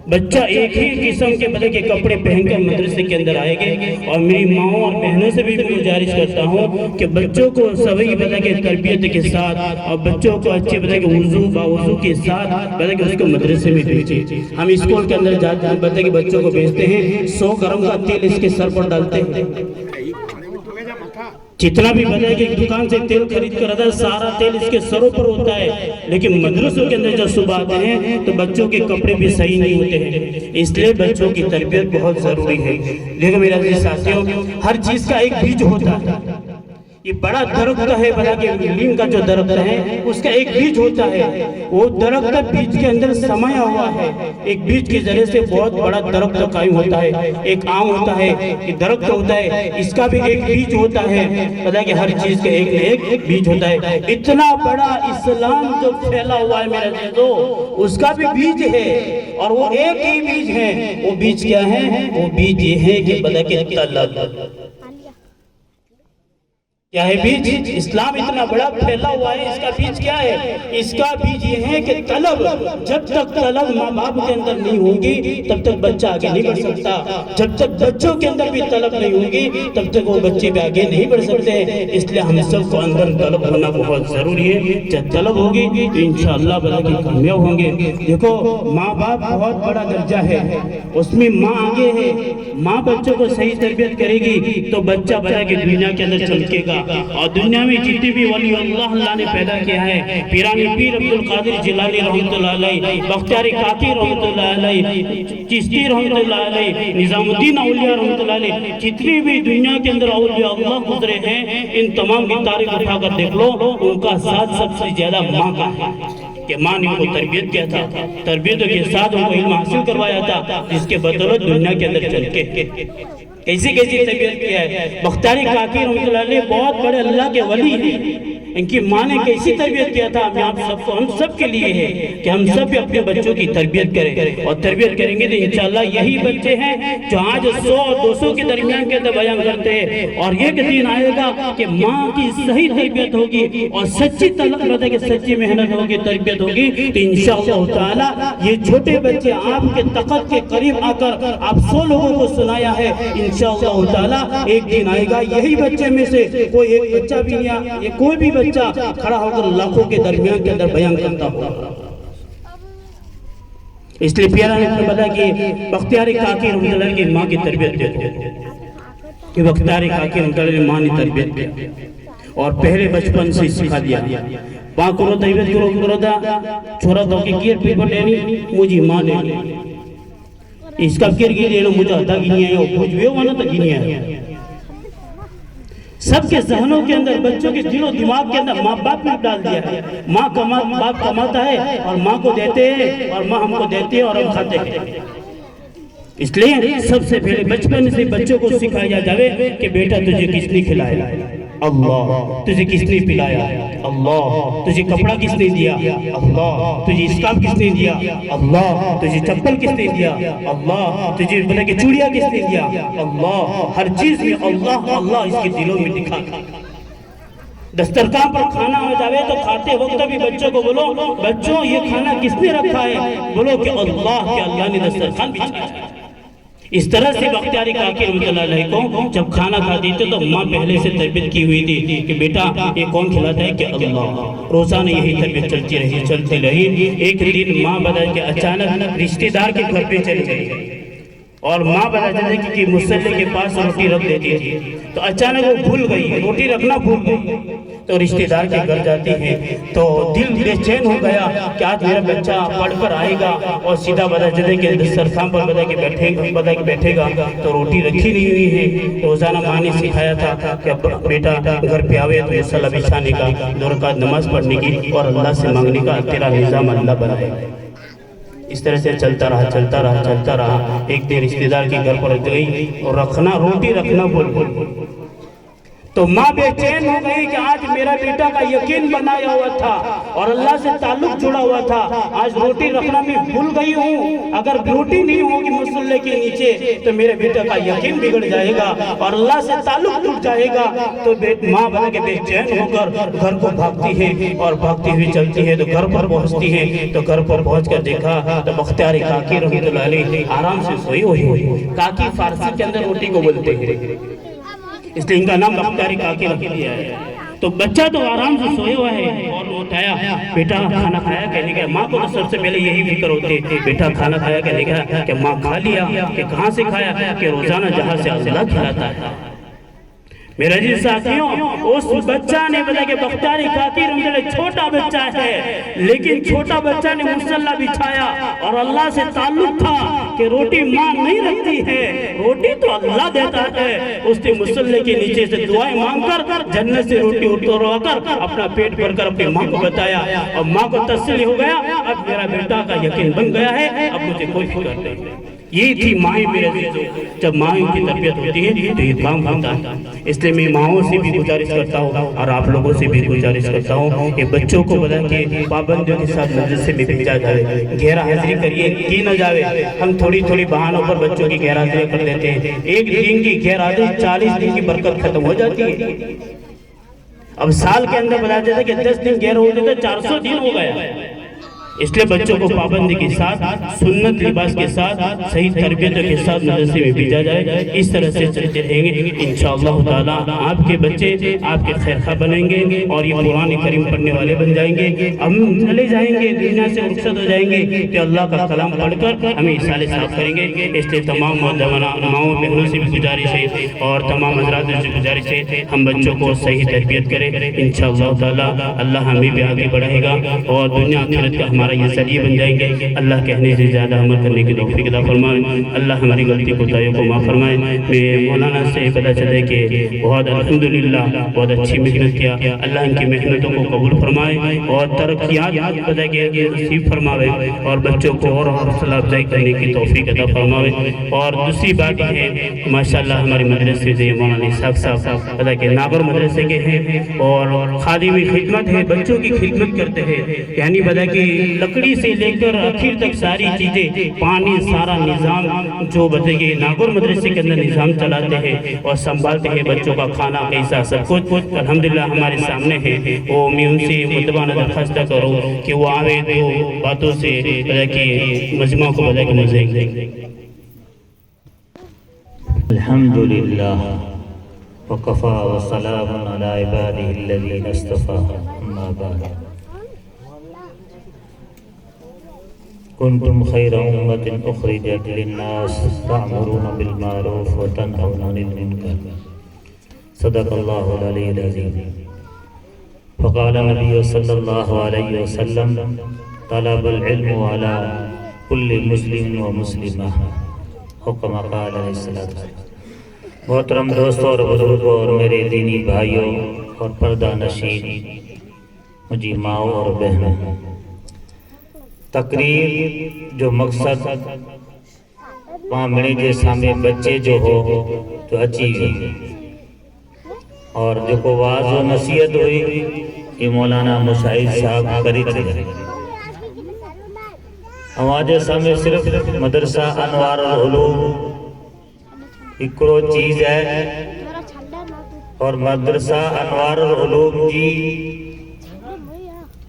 बच्चा एक ही किस्म के बदले के कपड़े पहनकर मदरसे के अंदर आएंगे। और मेरी माओ और बहनों से भी गुजारिश करता हूँ कि बच्चों को सभी बता के तरबियत के साथ और बच्चों को अच्छे बता के वुजू के साथ बता के उसको मदरसे में भेजें। हम स्कूल के अंदर जाते हैं, बता के बच्चों को भेजते हैं, 100 ग्राम का तेल इसके सर पर डालते हैं। जितना भी बता कि दुकान से तेल खरीद कर आता है, सारा तेल इसके सरों पर होता है, लेकिन मदरसों के अंदर जब सुबह आते हैं तो बच्चों के कपड़े भी सही नहीं होते हैं। इसलिए बच्चों की तरबियत बहुत जरूरी है। देखो मेरा साथियों, हर चीज का एक बीज होता है। ये बड़ा दरख्त है, बता के नीम का जो दरख्त है उसका एक बीज होता है, वो दरख्त बीज के अंदर समाया हुआ है। एक बीज के जरिए से बहुत बड़ा दरख्त कायम होता है। एक आम होता है, एक दरख्त होता है, इसका भी एक बीज होता है। पता है कि हर चीज का एक बीज होता है। इतना बड़ा इस्लाम जो फैला हुआ है मेरे दोस्तों, उसका भी बीज है, और वो एक ही बीज है। वो बीज क्या है? वो बीज ये है कि पता के तलब। क्या है बीज? इस्लाम इतना बड़ा फैला हुआ है, इसका बीज क्या है? इसका बीज ये है कि तलब, जब तक तलब माँ बाप के अंदर नहीं होगी तब तक बच्चा आगे नहीं बढ़ सकता। जब तक बच्चों के अंदर भी तलब नहीं होगी तब तक वो बच्चे भी आगे नहीं बढ़ सकते। इसलिए हम सबको अंदर तलब होना बहुत जरूरी है। जब तलब होगी तो इंशाअल्लाह बड़ा के कामयाब होंगे। देखो माँ बाप बहुत बड़ा दर्जा है, उसमें माँ आगे है। माँ बच्चों को सही तरबियत करेगी तो बच्चा बड़ा के दुनिया के अंदर चमकेगा। और दुनिया में जितने भी वली अल्लाह ने पैदा किया है, पीरानी पीर अब्दुल कादिर जिलानी रहमतुल्लाह अलैह, बख्तियारी काकी रहमतुल्लाह अलैह, चिश्ती रहमतुल्लाह अलैह, निजामुद्दीन औलिया रहमतुल्लाह अलैह, जितने भी दुनिया के अंदर औलिया अल्लाह गुजरे हैं, इन तमाम की तारीख उठाकर देख लो, उनका साथ सबसे ज्यादा माँ का है कि माँ ने उनको तरबियत किया था, तरबियत के साथ उनको इल्म हासिल करवाया था, जिसके बदौलत दुनिया के अंदर चल के कैसी तरबियत किया है। बख्तियारी काकी रहमतुल्लाह अलैह बहुत बड़े अल्लाह के वली हैं, इनकी माँ ने कैसी तरबियत किया था। मैं आप सबको, हम सब के लिए है कि हम सब भी अपने बच्चों की तरबियत करें, और तरबियत करेंगे तो इंशाअल्लाह यही बच्चे हैं जो आज 100 और 200 के दरमियान के अंदर बयान करते हैं। और एक दिन आएगा कि माँ की सही तरबियत होगी और सच्ची तलब बता के सच्ची मेहनत होगी, तरबियत होगी, तो इंशाअल्लाह ताला ये छोटे बच्चे आपके तकत के करीब आकर आप 100 लोगों को सुनाया है। इंशाअल्लाह ताला एक दिन आएगा यही बच्चे में से कोई एक बच्चा भी नहीं, ये कोई भी बच्चा खड़ा होकर लाखों के दरमियान के अंदर बयान करता होगा। इसलिए प्यारा ने बताया कि बख्तियारी काकी रहमतुल्लाह की माँ की तरबियत देखो कि बख्तियारी काकी रहमतुल्लाह की माँ ने तरबियत किया और पहले बचपन से सिखा दिया। माँ करो तरबियत करो था छोरा तो की गिर पेपर लेनी मुझे माँ ने इसका गिर लेना मुझे अदा गिनिया है, कुछ भी वाला तो गिनिया है। सबके जहनों के अंदर, बच्चों के दिलो दिमाग के अंदर माँ बाप ने डाल दिया है। माँ बाप कमाता है और माँ को देते हैं, और माँ हमको देती है और हम खाते हैं। इसलिए सबसे पहले बचपन से बच्चों को सिखाया जावे कि बेटा तुझे किसने खिलाया? अल्लाह। तुझे किसने पिलाया? अल्लाह। तुझे कपड़ा किसने दिया? अल्लाह। तुझे स्कार्फ किसने दिया? अल्लाह। तुझे चप्पल किसने दिया? अल्लाह। तुझे बोले कि चूड़ियां किसने दिया? अल्लाह। हर चीज में अल्लाह अल्लाह इसके दिलों में दिखा। दस्तरखान पर खाना हो जावे तो खाते वक्त भी बच्चों को बोलो, बच्चों ये खाना किसने रखा है? बोलो कि अल्लाह के, अल्लाह ने दस्तरखान बिछाया है। इस तरह से बख्तियारी काकी रहमतुल्लाह अलैह को जब खाना खाती थी तो माँ पहले से तरबियत की हुई थी कि बेटा ये कौन खिलाता है? कि अल्लाह। रोजाना यही तरबियत चलती रही। एक दिन माँ बता के अचानक रिश्तेदार के घर पे चली गई और माँ बता देती कि मुसल्ले के पास रोटी रख देती थी, तो अचानक वो भूल गई, रोटी रखना भूल गई। तो रिश्तेदार के घर जाती है तो दिल बेचैन हो गया कि आज मेरा बच्चा पढ़कर आएगा और सीधा बता देते कि सरखाम पर बता के बैठेगा तो रोटी रखी नहीं हुई है। तो रोजाना माँ ने सिखाया था कि बेटा घर पे आवे तो मसला बिछाने का, 2 रकात नमाज पढ़ने की और अल्लाह से मांगने का, तेरा निजाम अल्लाह बनाएगा। इस तरह से चलता रहा। एक दिन रिश्तेदार के घर पर रख गई और रोटी रखना बोल तो माँ बेचैन हो गई कि आज मेरा बेटा का यकीन बनाया हुआ था और अल्लाह से ताल्लुक जुड़ा हुआ था, आज रोटी रखना मैं भूल गई हूँ। अगर रोटी नहीं होगी मुसल्ले के नीचे तो मेरे बेटा का यकीन बिगड़ जाएगा और अल्लाह से ताल्लुक टूट जाएगा। तो माँ बना के बेचैन होकर घर को भागती है और भागती हुई चलती है तो घर पर पहुँचती है। तो घर पर पहुँच कर देखा तो बख्तियार काकी रहमतुल्लाह अलैह आराम से सोई हुई। काकी फारसी के अंदर रोटी को बोलते हैं, इसलिए इनका नाम बख्तियारी काकी रख दिया है। तो बच्चा तो आराम से सोया हुआ है और उठाया, बेटा खाना खाया? कहने का माँ को तो सबसे पहले यही फिक्र होती है, बेटा खाना खाया? कहने का कि माँ खा लिया। कि कहाँ से खाया? कि रोजाना जहाँ से अल्लाह खिलाता है। मेरे जी साथियों, उस बच्चा ने बताया कि बख्तियारी काकी रहमतुल्लाह छोटा बच्चा है, लेकिन छोटा बच्चा ने मुसल्ला बिछाया और अल्लाह से ताल्लुक था कि रोटी माँ नहीं रखती है, रोटी तो अल्लाह देता है। उसने मुसल्ले के नीचे से दुआएं मांगकर जन्नत से रोटी उतरवाकर अपना पेट भरकर अपनी माँ को बताया और माँ को तसल्ली हो गया, अब मेरा बेटा का यकीन बन गया है, अब मुझे कोई फिक्र नहीं। ये थी माएँ मेरे अजीजों, जब माँओं की तरबियत होती है तो ये काम होता है। इसलिए मैं माँओं से भी गुजारिश करता हूँ और आप लोगों से भी गुजारिश करता हूँ कि बच्चों को बता के पाबंदियों के साथ मदरसे में भेजा जाए, गैर हाजिरी करिए की न जाए। हम थोड़ी थोड़ी बहानों पर बच्चों की गैर हाजिरी कर लेते हैं। एक दिन की गैर हाजिरी 40 दिन की बरकत खत्म हो जाती है। अब साल के अंदर बताया जाता है कि 10 दिन गैर हो जाते 400 दिन हो गया। इसलिए बच्चों को पाबंदी के साथ, सुन्नत लिबास के साथ, सही तरबियत के साथ मदरसे में भेजा जाए। इस तरह से चलते रहेंगे इंशाअल्लाह ताला आपके बच्चे आपके खैरखा बनेंगे और ये कुरान करीम पढ़ने वाले बन जाएंगे। हम चले जाएंगे, दुनिया से रुखसत हो जाएंगे तो अल्लाह का कलाम पढ़कर हमें इसाले साफ करेंगे। इसलिए तमाम माओ बहनों से भी गुजारिश है और तमाम हजरात से गुजारिश है हम बच्चों को सही तरबियत करें। इंशाअल्लाह ताला अल्लाह हमें भी आगे बढ़ाएगा और दुनिया आखिरत का ये जरिए बन जाएंगे। अल्लाह कहने से ज़्यादा अमल करने की तौफीक अता फरमाए। अल्लाह हमारी गलती कोताहियों को माफ़ फरमाए। मैं मौलाना से पता चले कि बहुत अल्हम्दुलिल्लाह बहुत अच्छी मेहनत किया, अल्लाह इनकी मेहनतों को कबूल फरमाए और तरक्यात पता किया नसीब फरमावे और बच्चों को और हौसला अफजाई करने की तौफीक अता फरमावे। और दूसरी बात यह है माशाअल्लाह हमारे मदरसे से मौलाना इसाक साहब पता कि नागौर मदरसे के हैं और खादिमी खिदमत है, बच्चों की खिदमत करते हैं। यानी पता कि लकड़ी से लेकर आखिर तक सारी चीजें, पानी, सारा निज़ाम जो बताइए नागौर मदरसे के अंदर निज़ाम चलाते हैं और संभालते हैं। बच्चों का खाना कैसा सब कुछ अल्हम्दुलिल्लाह हमारे सामने है। वो मैं उनसे मुतबाना दरख्वास्त करूँ कि वो आवे तो बातों से कि मजमा को बता के मजे। अल्हम्दुलिल्लाह वकफ़ा वसलामुन अला इबादिहिल्लज़ीना इस्तफ़ा अम्मा बाद। कुंतुम खैरा उम्मतिन उखरिजत लिन्नास तअमुरूना बिल मारूफ व तनहौना अनिल मुनकर। सदक़ल्लाहुल अलीयुल अज़ीम। फ़क़ाल नबी सल्लल्लाहु अलैहि वसल्लम तलबुल इल्म अला कुल्लि मुस्लिम व मुस्लिमा हुक्म क़ाल अलैहिस्सलाम। मोहतरम दोस्तों और बुजुर्गों और मेरे दीनी भाइयों और पर्दा नशीन मुझी माओ और बहनों, तकरीर जो मकसद वहाँ मेरे जे सामने बच्चे जो हो तो अची और जो को वाज़ व नसीहत हुई ये मौलाना मुशाहिद साहब करी थे। हमारे सामने सिर्फ मदरसा अनवार उलूम हिकड़ो चीज़ है और मदरसा अनवार उलूम जी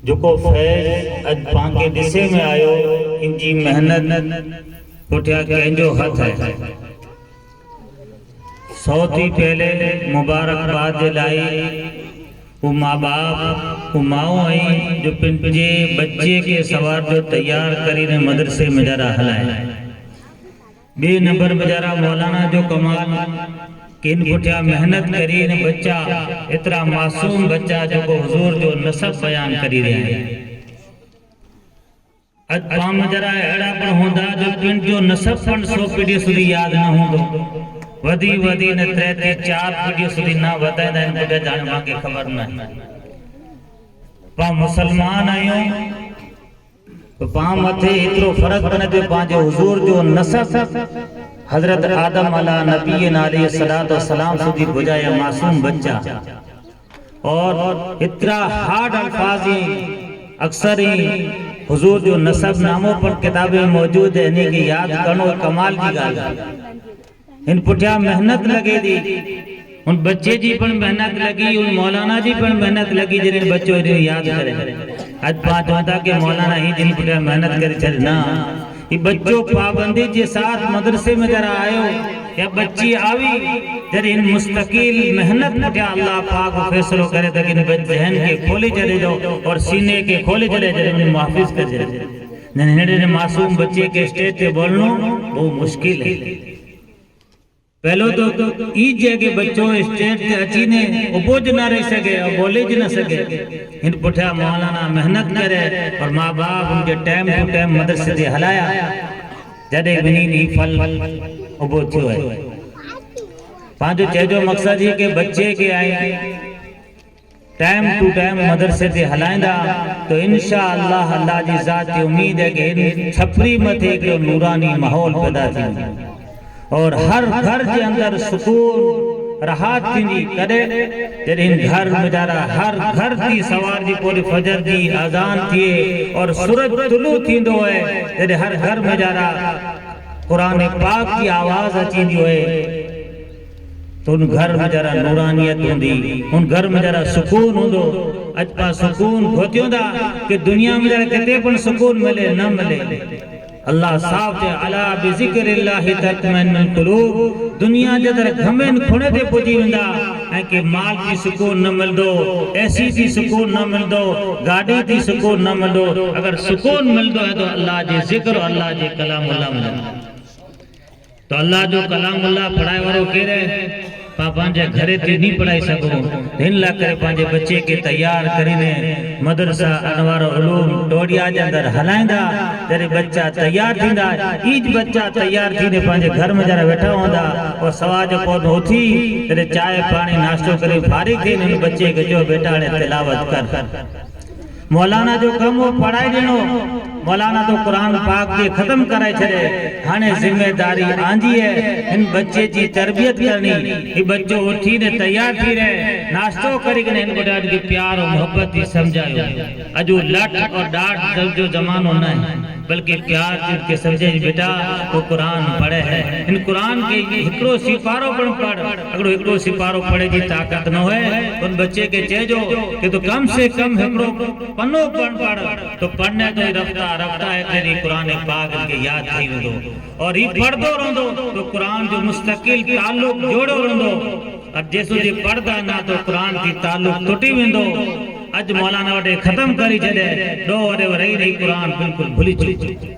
जो को फैज़ अज पांके दिसे में आयो इनकी मेहनत पुठिया कंहिंजो हथ है। सौथी पहले मुबारकबाद जे लाई वो माँ बाप वो माओ आई जो पंहिंजे बच्चे के सवार जो तैयार करीने मदरसे में जरा हलाए। बे नंबर बेचारा मौलाना जो कमाल किन पुठिया मेहनत करी ने बच्चा इतना मासूम बच्चा जो को हुजूर जो नसब बयान करी रहे हैं। अज पाम जरा अड़ा पण होंदा जो पिंड जो नसब पण 100 पीढ़ी सुधी याद न होंदो वधी वधी ने 3 ते 4 पीढ़ी सुधी ना वधाइंदा इन तो जान मां के खबर न पा मुसलमान आयो तो पां मथे एतिरो फ़र्क़ बने तो पंहिंजे हुज़ूर जो नसब हज़रत आदम अला नबी अलैहिस्सलातु वस्सलाम सुधी गुजाया मासूम बच्चा और इतना हार्ड अल्फाज अक्सर ही हुजूर जो नसब नामों पर किताबें मौजूद है इन्हीं की याद करो कमाल की गाल इन पुठिया मेहनत लगे दी उन बच्चे जी पर मेहनत लगी उन मौलाना जी पर मेहनत लगी जिन बच्चों ने याद करे आज बात होता कि मौलाना ही जिन पुठिया मेहनत करे चल ना ये बच्चों पाबंदी के साथ मदरसे में जरा आयो या बच्ची आवी जरे इन मुस्तकिल मेहनत पुठिया अल्लाह पाक फैसलो करे तक इन जहन के खोले चले जाओ और सीने के खोले चले जाए उन्हें मुहाफिज कर जाए नन्हे मासूम बच्चे के स्टेज पे बोलना वो मुश्किल है। पहलो तो ईद जगह बच्चों स्टेज पे अची ने बोझ ना रह सके और बोले ज न सके इन पुठिया मौलाना मेहनत करे और माँ बाप उनके टाइम टू टाइम मदरसे से हलाया जडे वनी फल उबो थियो है पांचो चेजो मकसद ही के बच्चे के आए टाइम टू टाइम मदरसे से हलाइंदा तो इंशाअल्लाह अल्लाह जी ज़ात की उम्मीद है कि इन छपरी मथे एक नूरानी माहौल पैदा थी और हर घर के अंदर सुकून राहत थी कदे जॾहिं इन घर में जारा हर घर की सवार जी पूरी फजर की अजान थी और सूरज तुलू थींदो है जॾहिं हर घर में जारा कुरान पाक की आवाज अचींदी है तो उन घर में जरा नूरानियत होंदी उन घर में जरा सुकून होंदो अज पा सुकून घोतियोंदा कि दुनिया में जरा किते पण सुकून मिले न मिले अल्लाह साफ जे अला बिज़िक्रिल्लाहि तत्मइन्नुल कुलूब दुनिया जे दर घमेन खुणे ते पुजी वेंदा ऐं के माल की सुकून न मिलदो ऐसी की सुकून न मिलदो गाड़ी की सुकून न मिलदो अगर सुकून मिलदो है तो अल्लाह जे जिक्र अल्लाह जे कलामुल्लाह मिलदो तो अल्लाह जो कलामुल्लाह पढ़ाए वारो केरे पांजे घरे ते नहीं पढ़ाई सको इन ला करे पांजे बच्चे के तैयार करीने मदरसा अनवार उलूम टोडिया जे अंदर हलाइंदा जरे बच्चा तैयार थींदा ईज बच्चा तैयार थीने पांजे घर में जरा बैठा होंदा और सवाज को उठी जरे चाय पानी नाश्तो करे फारिग थीने बच्चे के जो बेटा ने तिलावत कर मौलाना जो कम वो पढ़ाई देनो मौलाना तो कुरान पाक के खत्म कराए छड़े हाने जिम्मेदारी आंजी है इन बच्चे की तरबियत करनी ये बच्चों उठी ने तैयार थी रहे नाश्तो करी के इन बड़ा के प्यार और मोहब्बत ही समझायो अजो लट और डांट जो जमानो न है बल्कि प्यार के समझे बेटा तो कुरान पढ़े है इन कुरान के एकड़ो सिपारो पण पढ़ अगर एकड़ो सिपारो पढ़े की ताकत न है उन बच्चे के चेजो कि तो कम से कम एकड़ो पन्नो पढ़ तो पढ़ने तो रफ्ता रफ्ता है तेरी कुरान पाक के याद थी वेंदो और ही पढ़दो रहंदो तो कुरान जो मुस्तकिल ताल्लुक जोड़ो रहंदो और जेसो जे पढ़दा ना तो कुरान की ताल्लुक टूटी वेंदो अज मौलाना वडे खत्म करी छडे दो वडे रही रही कुरान बिल्कुल भूली चुकी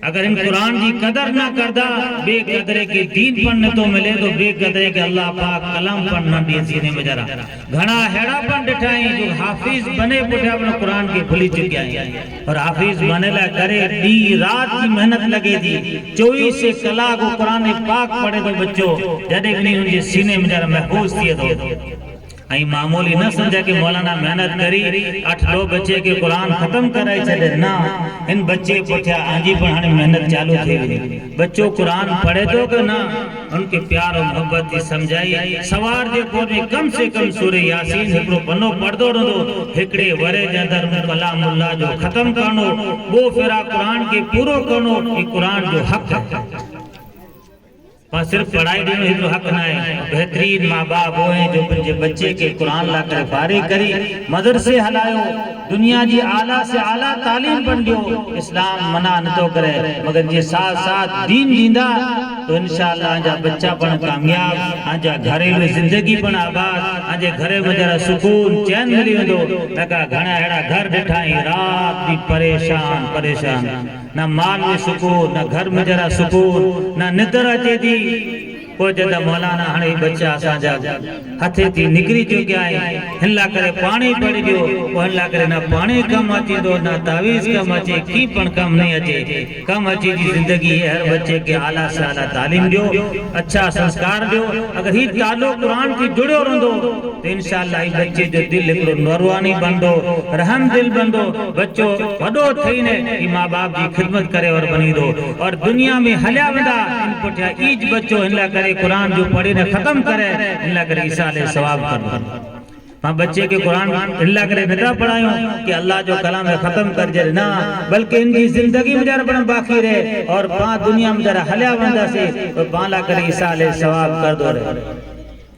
अगर इन कुरान की कदर ना करदा बेकदरे के दीन पढ़ने तो मिले तो बेकदरे के अल्लाह पाक कलाम पढ़ना दिए सीने में जरा घना हेड़ा पण दिठाई जो हाफिज बने पुठे अपने कुरान की भूली चुकिया है और हाफिज बने ला करे दी रात की मेहनत लगे दी 24 से कलाक कुरान पाक पढ़े तो बच्चों जडे नहीं उनके सीने में जरा महफूज थिए तो आई मामूली न समझा कि मौलाना मेहनत करी 8 बच्चे के कुरान खत्म कराई चले ना इन बच्चे पुठिया आजी पण हाने मेहनत चालू थी बच्चों कुरान पढ़े तो कि ना उनके प्यार और मोहब्बत की समझाई सवार जे को कम से कम सूरह यासीन एकड़ो पन्नो पढ़दो रहंदो एकड़े वरे जे अंदर कलामुल्लाह जो खत्म करनो वो फेरा कुरान के पूरो करनो ई कुरान जो हक है पर सिर्फ पढ़ाई देने ही तो हक ना है बेहतरीन माँ बाप वो हैं जो बच्चे के कुरान ला कर फारिग करी मदरसे हलायो दुनिया जी आला से आला तालीम बन दियो इस्लाम मना न तो करे मगर ये साथ साथ दीन दींदा तो इंशाअल्लाह आजा बच्चा पण कामयाब आजा घरेलू जिंदगी पण आबाद आजे घरे में जरा सुकून चैन मिली वेंदो नका घणा एड़ा घर ॾिठाई रात दी परेशान ना माल में सुकून ना घर में जरा सुकून ना निद्र अचे थी पोइ चए त मौलाना हाणे बच्चा असांजा हथे थी निकिरी चुकिया आहिनि, हिन लाइ करे पाणी पढ़ी ॾियो। पोइ हिन लाइ करे न पाणी कमु अचे थो, न तावीज़ कमु अचे, की पण कमु नहीं अचे। कमु अचे जी ज़िंदगी है, हर बच्चे के आला से आला तालीम ॾियो, अच्छा संस्कार ॾियो। अगर ही ताल्लुक़ कुरान की जुड़ियो रहंदो तो इंशाअल्लाह ही बच्चे जो दिल हिकिड़ो नूरानी बंदो, रहम दिल बंदो, बच्चो वॾो थईने ही माँ बाप जी खिदमत करे और बनी दो और दुनिया में हलिया वेंदा इन पुठिया ईज बच्चो हिन लाइ करे कुरान जो पढ़ी ने खत्म करे, हिन लाइ करे ईसाले सवाब कर। मां बच्चे के कुरान हिन करे नथा पढ़ायूं कि अल्लाह जो कलाम खत्म कर जे ना, बल्कि इनकी जिंदगी में जरा बड़ा बाकी रहे और पा दुनिया में जरा हलिया वेंदा से तो पाला करे ईसाले सवाब कर दो रे।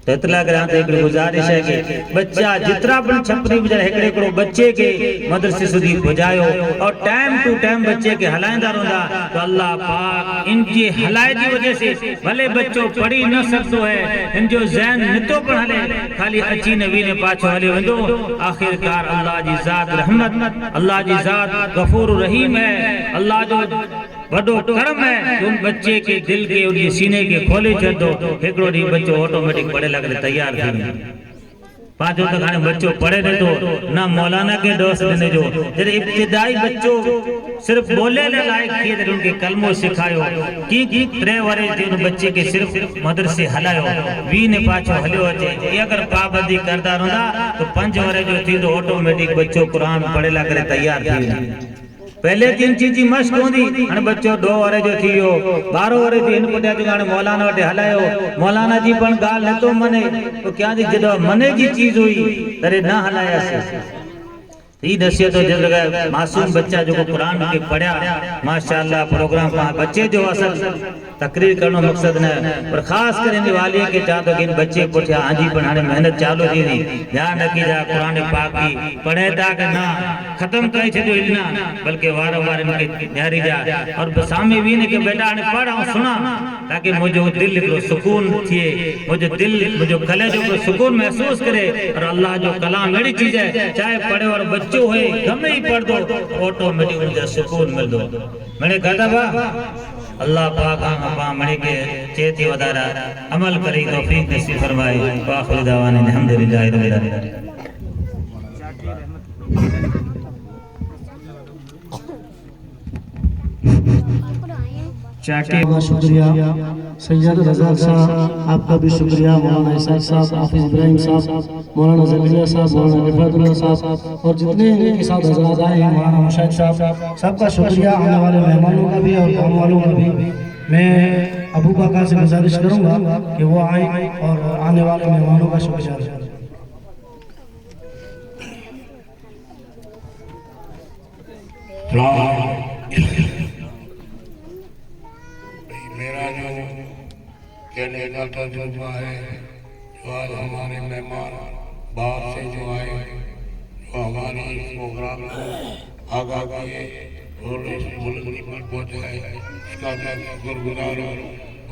तो इतला करा तो एक गुजारिश है कि बच्चा जितना पण छपरी में जरा एकड़े बच्चे के मदरसे सुधी पहुंचायो और टाइम टू टाइम बच्चे के हलाइंदा रहंदा तो अल्लाह पाक इनकी हलाए की वजह से भले बच्चो पढ़ी न सकतो है, इन जो ज़हन नितो पण हले, खाली अची नवी ने पाछो हले वेंदो। आखिरकार अल्लाह जी ज़ात रहमत, अल्लाह जी ज़ात गफूर रहीम है, अल्लाह जो बड़ो करम है कि उन बच्चे के दिल के और ये सीने के खोले छे दो एकड़ो डी बच्चो ऑटोमेटिक पढ़े लगले तैयार थी। पांचो तक हाणे बच्चो पढ़े ने तो ना मौलाना के दोस्त देने जो जरे इब्तिदाई बच्चो सिर्फ बोले ले लायक थी तो उनके कलमो सिखायो की 3 वरे जे उन बच्चे के सिर्फ मदरसे हलायो वी ने पाछो हलियो अचे। ये अगर पाबंदी करदा रहंदा तो 5 वरे जो थी तो ऑटोमेटिक बच्चो कुरान पढ़े ला करे तैयार थी। पहले 3 चीज जी मश्क होंदी, हाणे बच्चो 2 वरे जो थियो, 12 वरे थी इन पुठिया जो हाणे मौलाना वटि हलायो, मौलाना जी पण ॻाल्हि नथो मने तो क्या जी जॾहिं मने जी चीज हुई तरे न हलायासीं। ई नसीहत जगह मासूम बच्चा जो कुरान के पढ़िया माशाअल्लाह प्रोग्राम बच्चे जो असल तकरीर करनो मकसद न पर खास कर इन वाली के चाहतो कि इन बच्चे पुठिया हाजी पण हाणे मेहनत चालू थी थी ध्यान रखी जा कुरान पाक की पढ़े ता के ना खत्म करे छो इल्ना बल्कि वार वार इनके न्यारी जा और सामने भी ने के बेटा हाणे पढ़ और सुना ताकि मुझो दिल को सुकून थिए, मुझो दिल मुझो कलेजो को सुकून महसूस करे। और अल्लाह जो कलाम अड़ी चीज है चाहे पढ़े और बच्चो होए गमे ही पढ़ दो ऑटोमेटिक उनका सुकून मिल दो। मैंने कहा था अल्लाह पाक आपा मणे के चेती वदारा अमल करी तौफीक नसीब फरमाए। आखिर दावाना अल्हम्दुलिल्लाह रब्बिल आलमीन। का शुक्रिया सैयद रज़ाक साहब, आपका भी शुक्रिया, मौलाना इसाक साहब, हाफिज इब्राहिम साहब, मौलाना ज़करिया साहब, मौलाना रिफातुल्लाह साहब और जितने इनके साथ हज़रात आए हैं, मौलाना मुशाहिद साहब, सबका शुक्रिया। आने वाले मेहमानों का भी और काम वालों का भी। मैं अबू काका से गुजारिश करूँगा कि वो आए और आने वाले मेहमानों का शुक्रिया। मेरा जो कहने का तजुर्बा है, जो आज हमारे मेहमान बाहर से जो आए, जो हमारे प्रोग्राम को आगा किए और इस बुलंदी पर पहुँचाए, उसका मैं शुक्रगुजार हूँ।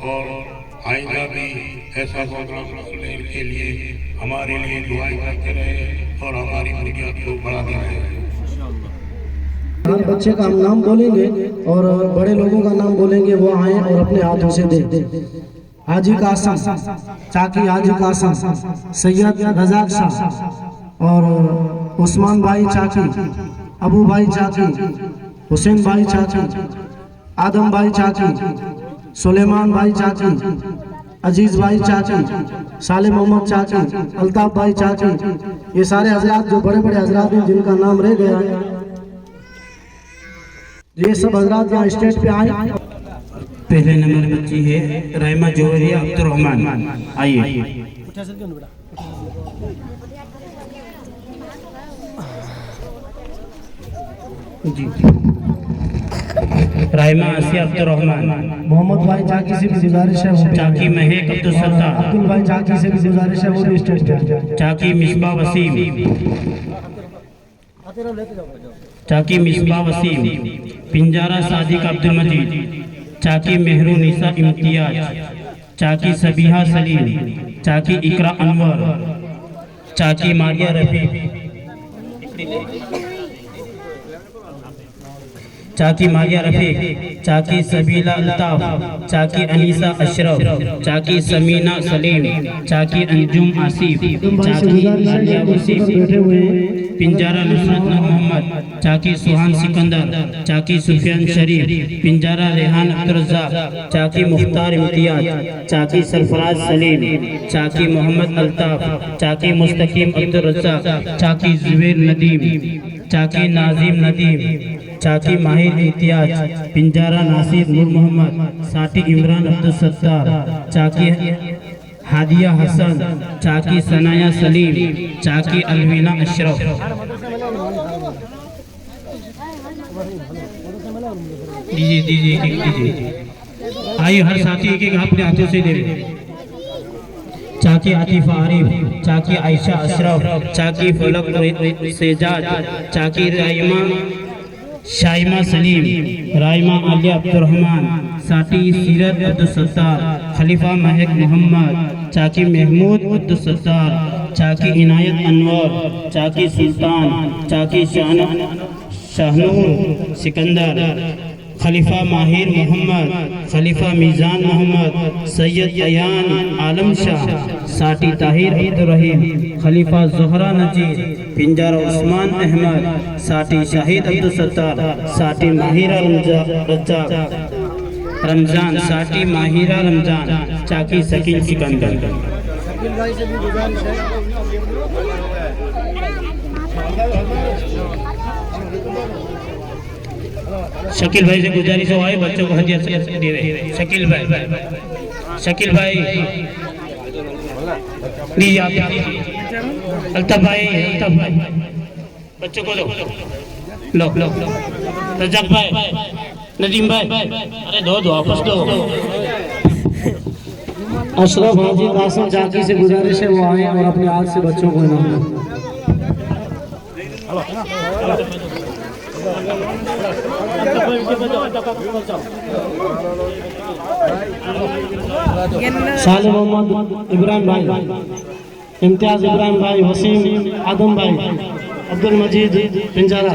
और आइंदा भी ऐसा प्रोग्राम रखने के लिए हमारे लिए दुआएं करते रहे और हमारी बुनियाद को बढ़ाते रहे। हर बच्चे का हम नाम बोलेंगे और बड़े लोगों का नाम बोलेंगे, वो आए और अपने हाथों से दे। हाजी कासम चाकी, हाजी कासम, सैयद रज़ाक साहब और उस्मान भाई चाकी, अबू भाई चाकी, हुसैन भाई चाकी, आदम भाई चाकी, सुलेमान भाई चाकी, अजीज भाई चाची, साले मोहम्मद चाची, अल्ताफ भाई चाची, ये सारे हजरात जो बड़े बड़े हजरात हैं जिनका नाम रह गया है, ये सब हजरात यहाँ स्टेज पे आए। पहले नंबर बच्ची है रहमा जोहरिया अब्दुर्रहमान, आइए। जी रहमा आसिया अब्दुर्रहमान, मोहम्मद भाई चाकी से भी गुजारिश है, चाकी महक अब्दुल सत्तार, अब्दुल भाई चाकी से भी गुजारिश है, वो भी स्टेज पे आए। चाकी मिसबा वसीम, चाकी मिसबा वसीम, पिंजारा सादिक अब्दुल मजीद, चाकी मेहरू निसा इम्तियाज, चाकी सबीहा सलीम, चाकी इकरा अनवर, चाकी मारिया रफी, चाकी मालिया रफीक, चाकी सबीला अल्ताफ, चाकी अनीसा अशरफ, चाकी समीना सलीम, चाकी अंजुम आसिफ, चाकी आलिया वसीफ, पिंजारा नुसरत नूर मोहम्मद, चाकी सुहान सिकंदर, चाकी सुफियान शरीफ, पिंजारा रेहान अब्दुल रज़्ज़ाक, चाकी मुख्तार इम्तियाज, चाकी सरफराज सलीम, चाकी मोहम्मद अल्ताफ, चाकी मुस्तकीम अब्दुल रज़्ज़ाक, चाकी जुबैर नदीम, चाकी नाजिम नदीम, चाकी माहिर इम्तियाज, पिंजारा नासिर नूर मोहम्मद, साटी इमरान अब्दुल सत्तार, चाकी हादिया हसन, चाकी सनाया सलीम, चाकी अलवीना अशरफ। दीजिए आइए हर साथी एक एक अपने हाथों से दे। चाकी आतिफा आरिफ, चाकी आयशा अशरफ, चाकी फलक सेजाद, चाकी राइमा शाइमा सलीम, राइमा आलिया अब्दुर्रहमान, साटी सीरत अब्दुल सत्तार, खलीफा महक मोहम्मद, चाकी महमूद अब्दुल सत्तार, चाकी इनायत अनवर, चाकी सुल्तान, चाकी शाहनूर सिकंदर, खलीफा माहिर मोहम्मद, खलीफा मीज़ान मोहम्मद, सैयद अयान आलम शाह, साटी ताहिर अब्दुल रहीम, खलीफा ज़ोहरा नजीर, पिंजारा उस्मान अहमद, साटी शाहिद अब्दुल सत्तार, साटी माहिरा रमजान, साटी माहिरा रमजान, चाकी शकील सिकंदर। शकील भाई से गुजारिश हो आए बच्चों को हदिया दे रहे। शकील भाई नहीं आप अल्ताफ भाई बच्चों को लो रजक भाई, नदीम भाई, अरे दो वापस दो। अशरफ हाजी कासिम चाकी से गुजारिश है वो आए और अपने हाथ से बच्चों को इनाम दें। साले मोहम्मद इब्राहिम भाई, इम्तियाज इब्राहिम भाई, वसीम आदम भाई, अब्दुल मजीद पिंजारा।